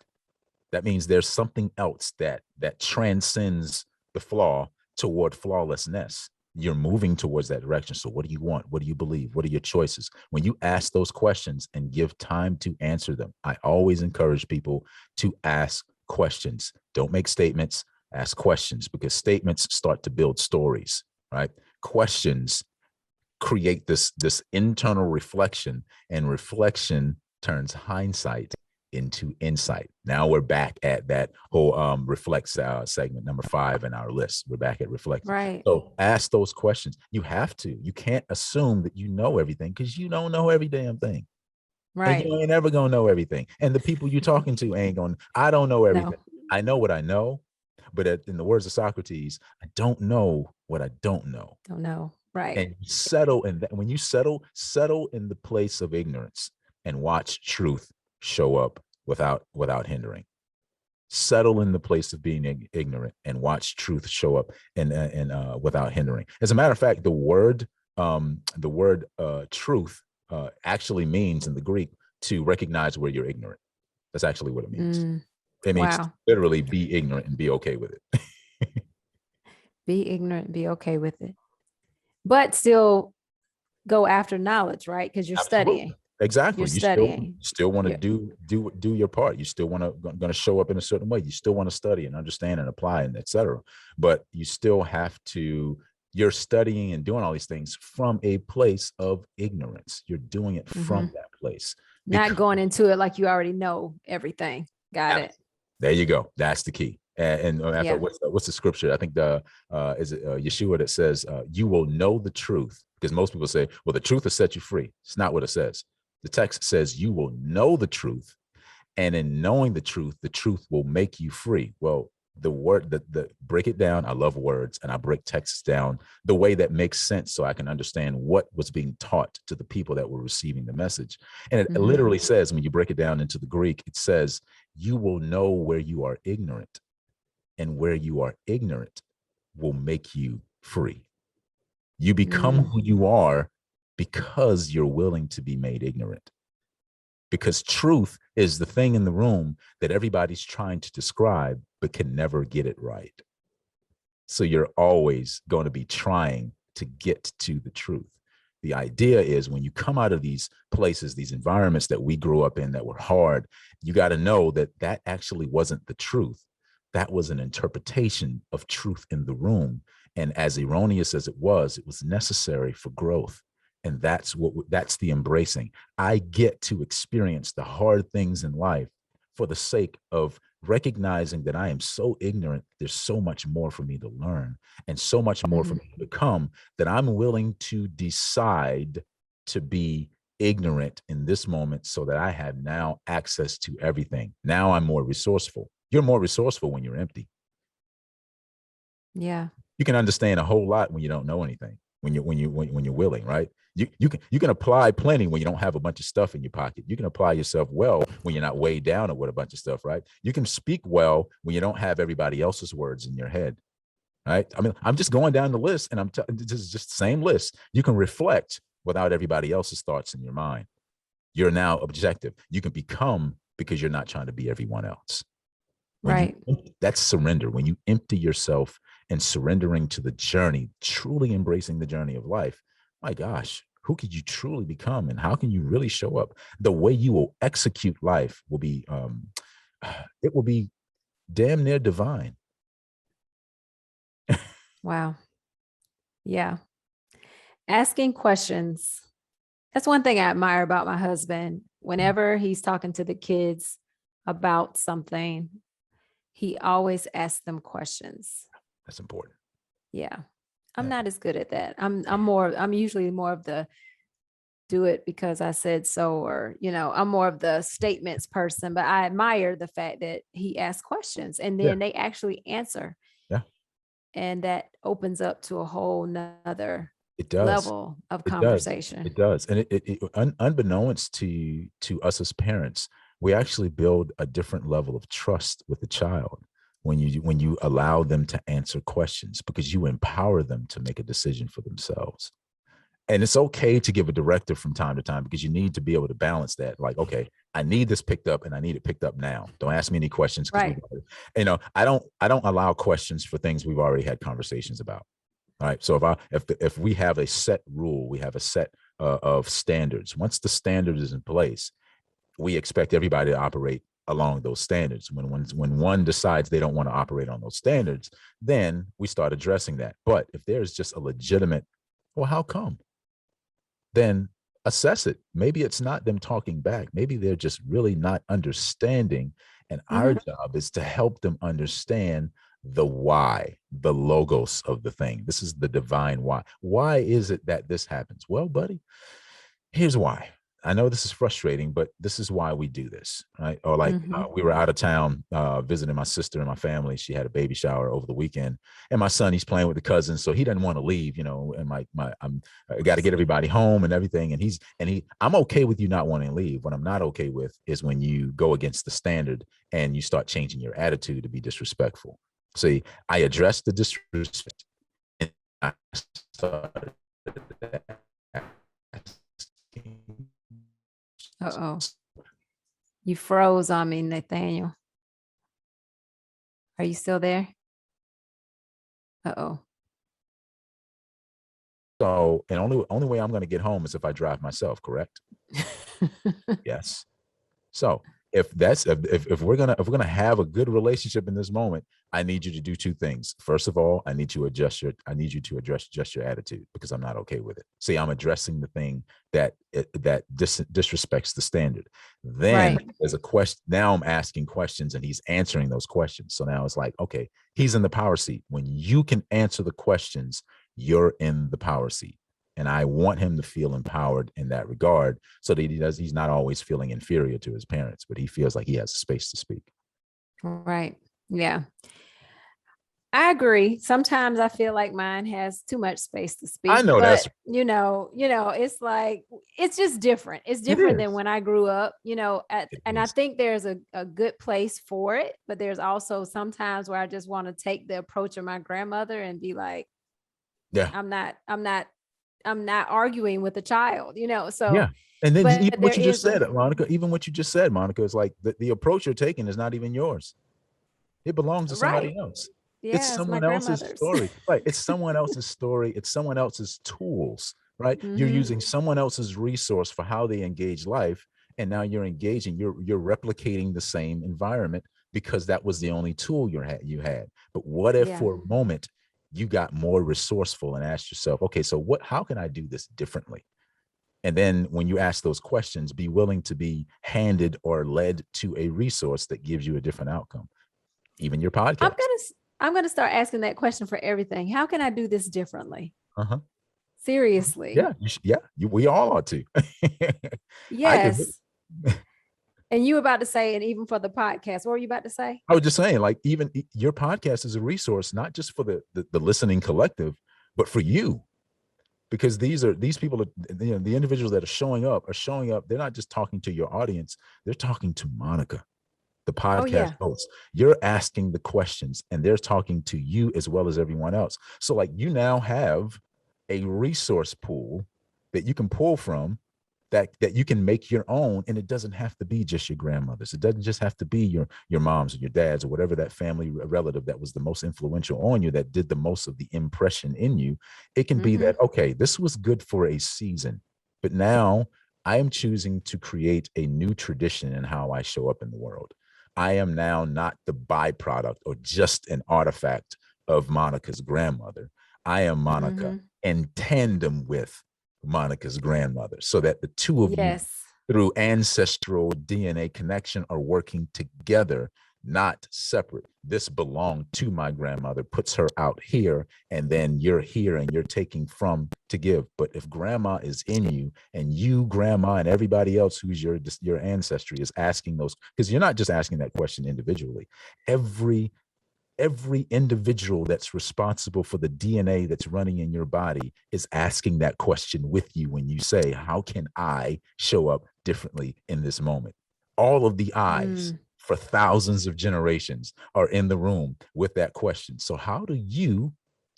Speaker 2: That means there's something else that transcends the flaw toward flawlessness. You're moving towards that direction. So what do you want? What do you believe? What are your choices? When you ask those questions and give time to answer them, I always encourage people to ask questions. Don't make statements, ask questions, because statements start to build stories, right? Questions create this internal reflection, and reflection turns hindsight into insight. Now we're back at that whole reflect segment number 5 in our list. We're back at reflecting.
Speaker 1: Right.
Speaker 2: So ask those questions. You have to. You can't assume that you know everything because you don't know every damn thing. And
Speaker 1: Right.
Speaker 2: you ain't ever gonna know everything. And the people you're talking to ain't gonna. I don't know everything.
Speaker 1: No,
Speaker 2: I know what I know, but in the words of Socrates, I don't know what I don't know.
Speaker 1: don't know. Right.
Speaker 2: And settle in that. When you settle in the place of ignorance and watch truth show up without hindering. Settle in the place of being ignorant and watch truth show up and without hindering. As a matter of fact, the word truth actually means in the Greek to recognize where you're ignorant. That's actually what it means.
Speaker 1: Mm.
Speaker 2: It means
Speaker 1: Wow.
Speaker 2: literally be ignorant and be okay with it.
Speaker 1: Be ignorant, be okay with it, but still go after knowledge, right? Because you're
Speaker 2: Absolutely.
Speaker 1: studying.
Speaker 2: Exactly.
Speaker 1: You're
Speaker 2: You still
Speaker 1: studying.
Speaker 2: still want to
Speaker 1: Yeah.
Speaker 2: do your part. You still want to going to show up in a certain way. You still want to study and understand and apply and etc. But you still have to. You're studying and doing all these things from a place of ignorance. You're doing it
Speaker 1: Mm-hmm.
Speaker 2: from that place.
Speaker 1: Not
Speaker 2: Because
Speaker 1: going into it like you already know everything. Got it.
Speaker 2: there you go. That's the key. And matter of fact,
Speaker 1: Yeah.
Speaker 2: what's the scripture? I think the is it Yeshua that says, "You will know the truth," because most people say, "Well, the truth will set you free." It's not what it says. The text says, "You will know the truth, and in knowing the truth will make you free." Well, the word, the break it down. I love words, and I break texts down the way that makes sense, so I can understand what was being taught to the people that were receiving the message. And it
Speaker 1: Hmm.
Speaker 2: literally says, when you break it down into the Greek, it says, "You will know where you are ignorant, and where you are ignorant will make you free." You become
Speaker 1: Mm.
Speaker 2: who you are because you're willing to be made ignorant. Because truth is the thing in the room that everybody's trying to describe, but can never get it right. So you're always going to be trying to get to the truth. The idea is, when you come out of these places, these environments that we grew up in that were hard, you got to know that that actually wasn't the truth. That was an interpretation of truth in the room. And as erroneous as it was necessary for growth. And that's the embracing. I get to experience the hard things in life for the sake of recognizing that I am so ignorant. There's so much more for me to learn, and so much more for
Speaker 1: Hmm.
Speaker 2: me to come, that I'm willing to decide to be ignorant in this moment, so that I have now access to everything. Now I'm more resourceful. You're more resourceful when you're empty.
Speaker 1: Yeah.
Speaker 2: You can understand a whole lot when you don't know anything. When you're willing, right? You can apply plenty when you don't have a bunch of stuff in your pocket. You can apply yourself well when you're not weighed down with a bunch of stuff, right? You can speak well when you don't have everybody else's words in your head, right? I mean, I'm just going down the list, and this is just the same list. You can reflect without everybody else's thoughts in your mind. You're now objective. You can become, because you're not trying to be everyone else. When you
Speaker 1: Right.
Speaker 2: That's surrender. When you empty yourself and surrendering to the journey, truly embracing the journey of life, my gosh, who could you truly become, and how can you really show up? The way you will execute life will be it will be damn near divine.
Speaker 1: Wow. Yeah. Asking questions. That's one thing I admire about my husband. Whenever he's talking to the kids about something, he always asks them questions.
Speaker 2: That's important.
Speaker 1: Yeah. I'm
Speaker 2: Yeah.
Speaker 1: not as good at that. I'm usually more of the do it because I said so, or I'm more of the statements person, but I admire the fact that he asks questions and
Speaker 2: Yeah.
Speaker 1: then they actually answer.
Speaker 2: Yeah.
Speaker 1: And that opens up to a whole nother
Speaker 2: It does.
Speaker 1: level of
Speaker 2: It does.
Speaker 1: conversation.
Speaker 2: It does. And unbeknownst to us as parents, we actually build a different level of trust with the child when you allow them to answer questions, because you empower them to make a decision for themselves. And it's okay to give a directive from time to time, because you need to be able to balance that. Like, okay, I need this picked up, and I need it picked up now. Don't ask me any questions, because
Speaker 1: Right.
Speaker 2: I don't allow questions for things we've already had conversations about. All right. So if we have a set rule, we have a set of standards. Once the standard is in place, we expect everybody to operate along those standards. When one decides they don't want to operate on those standards, then we start addressing that. But if there's just a legitimate, well, how come? Then assess it. Maybe it's not them talking back. Maybe they're just really not understanding. And our
Speaker 1: Mhm.
Speaker 2: job is to help them understand the why, the logos of the thing. This is the divine why. Why is it that this happens? Well, buddy, here's why. I know this is frustrating, but this is why we do this, right? Or like
Speaker 1: Mhm.
Speaker 2: we were out of town visiting my sister and my family. She had a baby shower over the weekend, and my son, he's playing with the cousins, so he doesn't want to leave, And I got to get everybody home and everything, I'm okay with you not wanting to leave. What I'm not okay with is when you go against the standard and you start changing your attitude to be disrespectful. See, I addressed the disrespect, and I started asking.
Speaker 1: Uh-oh. You froze on me, Nathaniel. Are you still there? Uh-oh.
Speaker 2: So, and only way I'm going to get home is if I drive myself, correct? Yes. So if we're gonna have a good relationship in this moment, I need you to do two things. First of all, I need you to address just your attitude, because I'm not okay with it. See, I'm addressing the thing that disrespects the standard. Then
Speaker 1: Right.
Speaker 2: there's a question. Now I'm asking questions and he's answering those questions. So now it's like, okay, he's in the power seat. When you can answer the questions, you're in the power seat. And I want him to feel empowered in that regard, so that he's not always feeling inferior to his parents, but he feels like he has space to speak.
Speaker 1: Right. Yeah. I agree. Sometimes I feel like mine has too much space to
Speaker 2: I
Speaker 1: speak,
Speaker 2: know that's
Speaker 1: but it's like it's just different. It's
Speaker 2: it
Speaker 1: different than
Speaker 2: is.
Speaker 1: when I grew up,
Speaker 2: It
Speaker 1: and I
Speaker 2: is.
Speaker 1: think there's a good place for it, but there's also sometimes where I just want to take the approach of my grandmother and be like,
Speaker 2: Yeah.
Speaker 1: I'm not, I'm not, I'm not arguing with a child,
Speaker 2: Yeah.
Speaker 1: so,
Speaker 2: And then
Speaker 1: but
Speaker 2: even
Speaker 1: there
Speaker 2: what you just
Speaker 1: is
Speaker 2: said, Monica, even what you just said, Monica, is like the approach you're taking is not even yours. It belongs to
Speaker 1: right.
Speaker 2: somebody else. It's
Speaker 1: Yeah, it's my
Speaker 2: someone else's
Speaker 1: grandmother's.
Speaker 2: story. Right. It's someone else's story. It's someone else's tools. Right. You're
Speaker 1: Hmm.
Speaker 2: using someone else's resource for how they engage life. And now you're replicating the same environment because that was the only tool you had. But what if
Speaker 1: Yeah.
Speaker 2: for a moment you got more resourceful and asked yourself, okay, so how can I do this differently? And then when you ask those questions, be willing to be handed or led to a resource that gives you a different outcome. Even your
Speaker 1: I'm
Speaker 2: podcast.
Speaker 1: gonna I'm gonna start asking that question for everything. How can I do this differently?
Speaker 2: Uh-huh.
Speaker 1: Seriously.
Speaker 2: Yeah, we all ought to. I could.
Speaker 1: Yes. And you about to say, and even for the podcast, what were you about to say?
Speaker 2: I was just saying, like, even your podcast is a resource, not just for the listening collective, but for you, because these people are, the individuals that are showing up. They're not just talking to your audience; they're talking to Monica, the
Speaker 1: Oh
Speaker 2: podcast
Speaker 1: yeah.
Speaker 2: host. You're asking the questions, and they're talking to you as well as everyone else. So, like, you now have a resource pool that you can pull from, that you can make your own, and it doesn't have to be just your grandmother's. It doesn't just have to be your mom's or your dad's or whatever that family relative that was the most influential on you, that did the most of the impression in you. It can be
Speaker 1: Mm-hmm.
Speaker 2: that, okay, this was good for a season, but now I am choosing to create a new tradition in how I show up in the world. I am now not the byproduct or just an artifact of Monica's grandmother. I am Monica
Speaker 1: Mm-hmm.
Speaker 2: in tandem with Monica's grandmother, so that the two of you,
Speaker 1: Yes.
Speaker 2: through ancestral DNA connection, are working together, not separate. This belonged to my grandmother, puts her out here, and then you're here and you're taking from to give. But if grandma is in you, and you, grandma, and everybody else who's your ancestry is asking those, because you're not just asking that question individually. Every individual that's responsible for the DNA that's running in your body is asking that question with you when you say, how can I show up differently in this moment? All of the eyes
Speaker 1: Mm.
Speaker 2: for thousands of generations are in the room with that question. So how do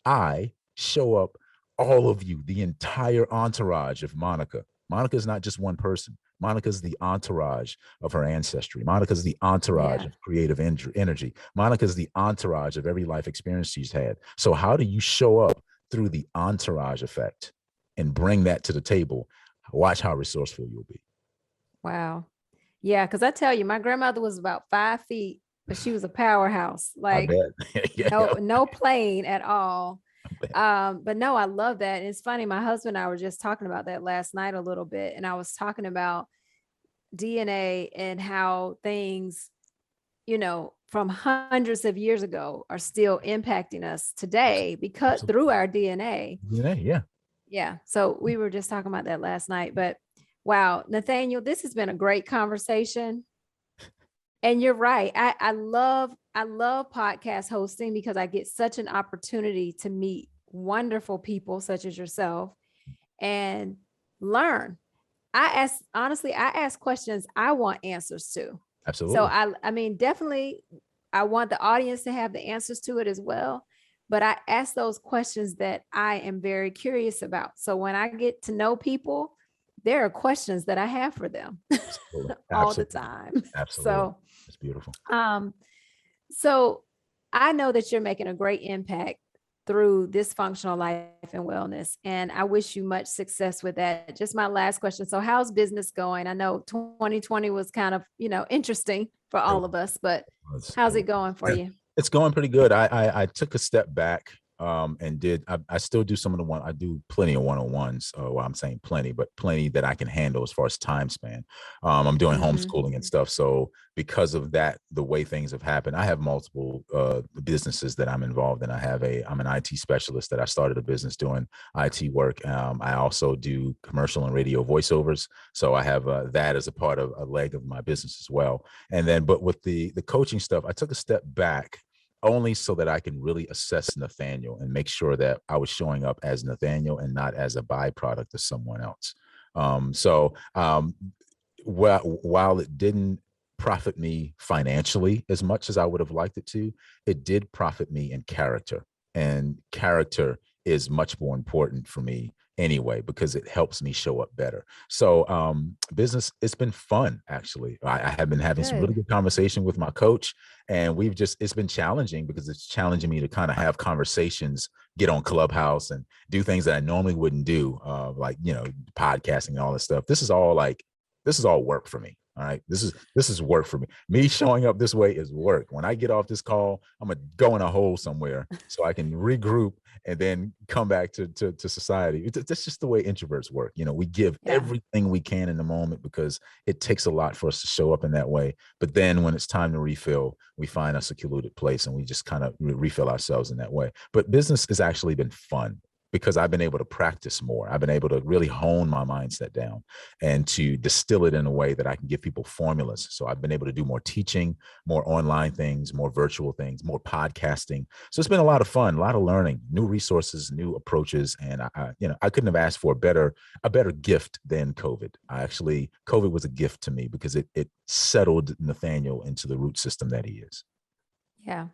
Speaker 2: I show up, all of you, the entire entourage of Monica? Monica is not just one person. Monica's the entourage of her ancestry. Monica's the entourage
Speaker 1: Yeah.
Speaker 2: of creative energy. Monica's the entourage of every life experience she's had. So how do you show up through the entourage effect and bring that to the table? Watch how resourceful you'll be.
Speaker 1: Wow. Yeah, because I tell you, my grandmother was about 5 feet, but she was a powerhouse.
Speaker 2: I
Speaker 1: Like
Speaker 2: bet. Yeah,
Speaker 1: no plane at all.
Speaker 2: I bet.
Speaker 1: But no, I love that. And it's funny, my husband and I were just talking about that last night a little bit. And I was talking about DNA and how things, from hundreds of years ago are still impacting us today because
Speaker 2: Absolutely.
Speaker 1: through our DNA.
Speaker 2: Yeah, yeah.
Speaker 1: Yeah. So we were just talking about that last night. But wow, Nathaniel, this has been a great conversation. And you're right. I love podcast hosting because I get such an opportunity to meet wonderful people such as yourself and learn. I ask questions I want answers to. So
Speaker 2: Absolutely.
Speaker 1: I mean, definitely I want the audience to have the answers to it as well. But I ask those questions that I am very curious about. So when I get to know people, there are questions that I have for them
Speaker 2: Absolutely.
Speaker 1: all the
Speaker 2: Absolutely.
Speaker 1: time.
Speaker 2: Absolutely.
Speaker 1: So
Speaker 2: It's beautiful.
Speaker 1: um, so I know that you're making a great impact through dysfunctional life and wellness. And I wish you much success with that. Just my last question. So how's business going? I know 2020 was kind of, interesting for
Speaker 2: It
Speaker 1: all of us, but
Speaker 2: was-
Speaker 1: how's it going for you?
Speaker 2: It's going pretty good. I took a step back and I still do some of the one I do plenty of one-on-ones. Well, I'm saying plenty, but plenty that I can handle as far as time span. I'm doing
Speaker 1: Mhm.
Speaker 2: homeschooling and stuff. So because of that, the way things have happened, I have multiple businesses that I'm involved in. I'm an IT specialist that I started a business doing IT work. I also do commercial and radio voiceovers. So I have that as a part of a leg of my business as well. And then, but with the coaching stuff, I took a step back only so that I can really assess Nathaniel and make sure that I was showing up as Nathaniel and not as a byproduct of someone else. While it didn't profit me financially as much as I would have liked it to, it did profit me in character. And character is much more important for me anyway, because it helps me show up better. So business, it's been fun, actually. I have been having some really
Speaker 1: Good.
Speaker 2: good conversation with my coach, and it's been challenging because it's challenging me to kind of have conversations, get on Clubhouse and do things that I normally wouldn't do, like, podcasting and all this stuff. This is all work for me. All right. This is work for me. Me showing up this way is work. When I get off this call, I'm gonna go in a hole somewhere so I can regroup and then come back to society. That's just the way introverts work. We give
Speaker 1: Yeah.
Speaker 2: everything we can in the moment because it takes a lot for us to show up in that way. But then when it's time to refill, we find a secluded place and we just kind of refill ourselves in that way. But business has actually been fun because I've been able to practice more. I've been able to really hone my mindset down and to distill it in a way that I can give people formulas. So I've been able to do more teaching, more online things, more virtual things, more podcasting. So it's been a lot of fun, a lot of learning, new resources, new approaches. And I couldn't have asked for a better gift than COVID. COVID was a gift to me because it settled Nathaniel into the root system that he is.
Speaker 1: Yeah.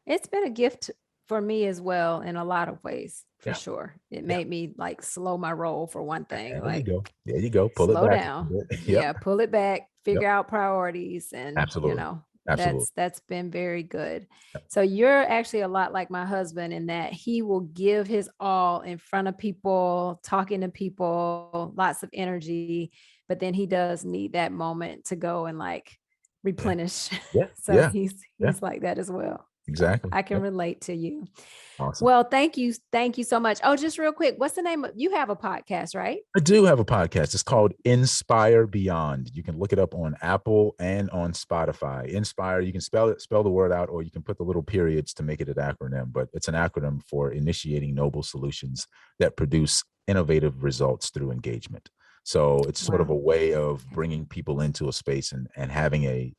Speaker 1: It's been a gift for me as well in a lot of ways, for
Speaker 2: Yeah.
Speaker 1: sure. It
Speaker 2: Yeah.
Speaker 1: made me like slow my roll for one thing,
Speaker 2: There you
Speaker 1: like
Speaker 2: go. There you go. Pull it
Speaker 1: slow
Speaker 2: back.
Speaker 1: down.
Speaker 2: Yep.
Speaker 1: Yeah, pull it back,
Speaker 2: Yep.
Speaker 1: figure out priorities and,
Speaker 2: Absolutely. Absolutely.
Speaker 1: that's been very good.
Speaker 2: Yep.
Speaker 1: So you're actually a lot like my husband in that he will give his all in front of people, talking to people, lots of energy, but then he does need that moment to go and like
Speaker 2: Yeah.
Speaker 1: replenish.
Speaker 2: Yeah.
Speaker 1: So
Speaker 2: Yeah.
Speaker 1: he's
Speaker 2: Yeah.
Speaker 1: like that as well. So
Speaker 2: Exactly.
Speaker 1: I can
Speaker 2: Yep.
Speaker 1: relate to you.
Speaker 2: Awesome.
Speaker 1: Well, thank you. Thank you so much. Oh, just real quick, what's the name of you have a podcast, right?
Speaker 2: I do have a podcast. It's called Inspire Beyond. You can look it up on Apple and on Spotify. Inspire, you can spell the word out, or you can put the little periods to make it an acronym, but it's an acronym for initiating noble solutions that produce innovative results through engagement. So it's sort of a
Speaker 1: Wow.
Speaker 2: way of
Speaker 1: Okay.
Speaker 2: bringing people into a space and having a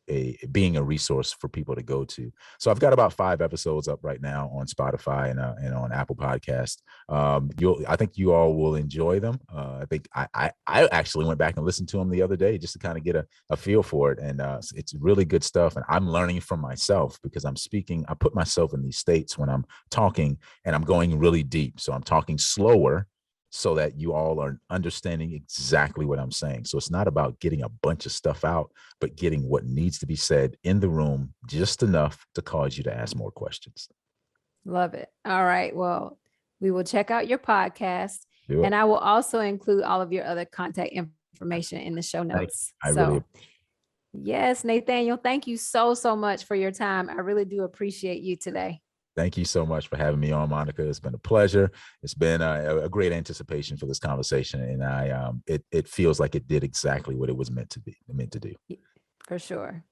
Speaker 2: being a resource for people to go to. So I've got about 5 episodes up right now on Spotify and on Apple Podcast. I think you all will enjoy them. I think I actually went back and listened to them the other day just to kind of get a feel for it, and it's really good stuff. And I'm learning from myself because I'm speaking. I put myself in these states when I'm talking, and I'm going really deep. So I'm talking slower so that you all are understanding exactly what I'm saying. So it's not about getting a bunch of stuff out, but getting what needs to be said in the room just enough to cause you to ask more questions.
Speaker 1: Love it. All right. Well, we will check out your podcast
Speaker 2: Do it.
Speaker 1: and I will also include all of your other contact information in the show
Speaker 2: Thank you.
Speaker 1: notes.
Speaker 2: I really
Speaker 1: So, yes, Nathaniel, thank you so, so much for your time. I really do appreciate you today.
Speaker 2: Thank you so much for having me on, Monica. It's been a pleasure. It's been a great anticipation for this conversation, and it feels like it did exactly what it was meant to do.
Speaker 1: For sure.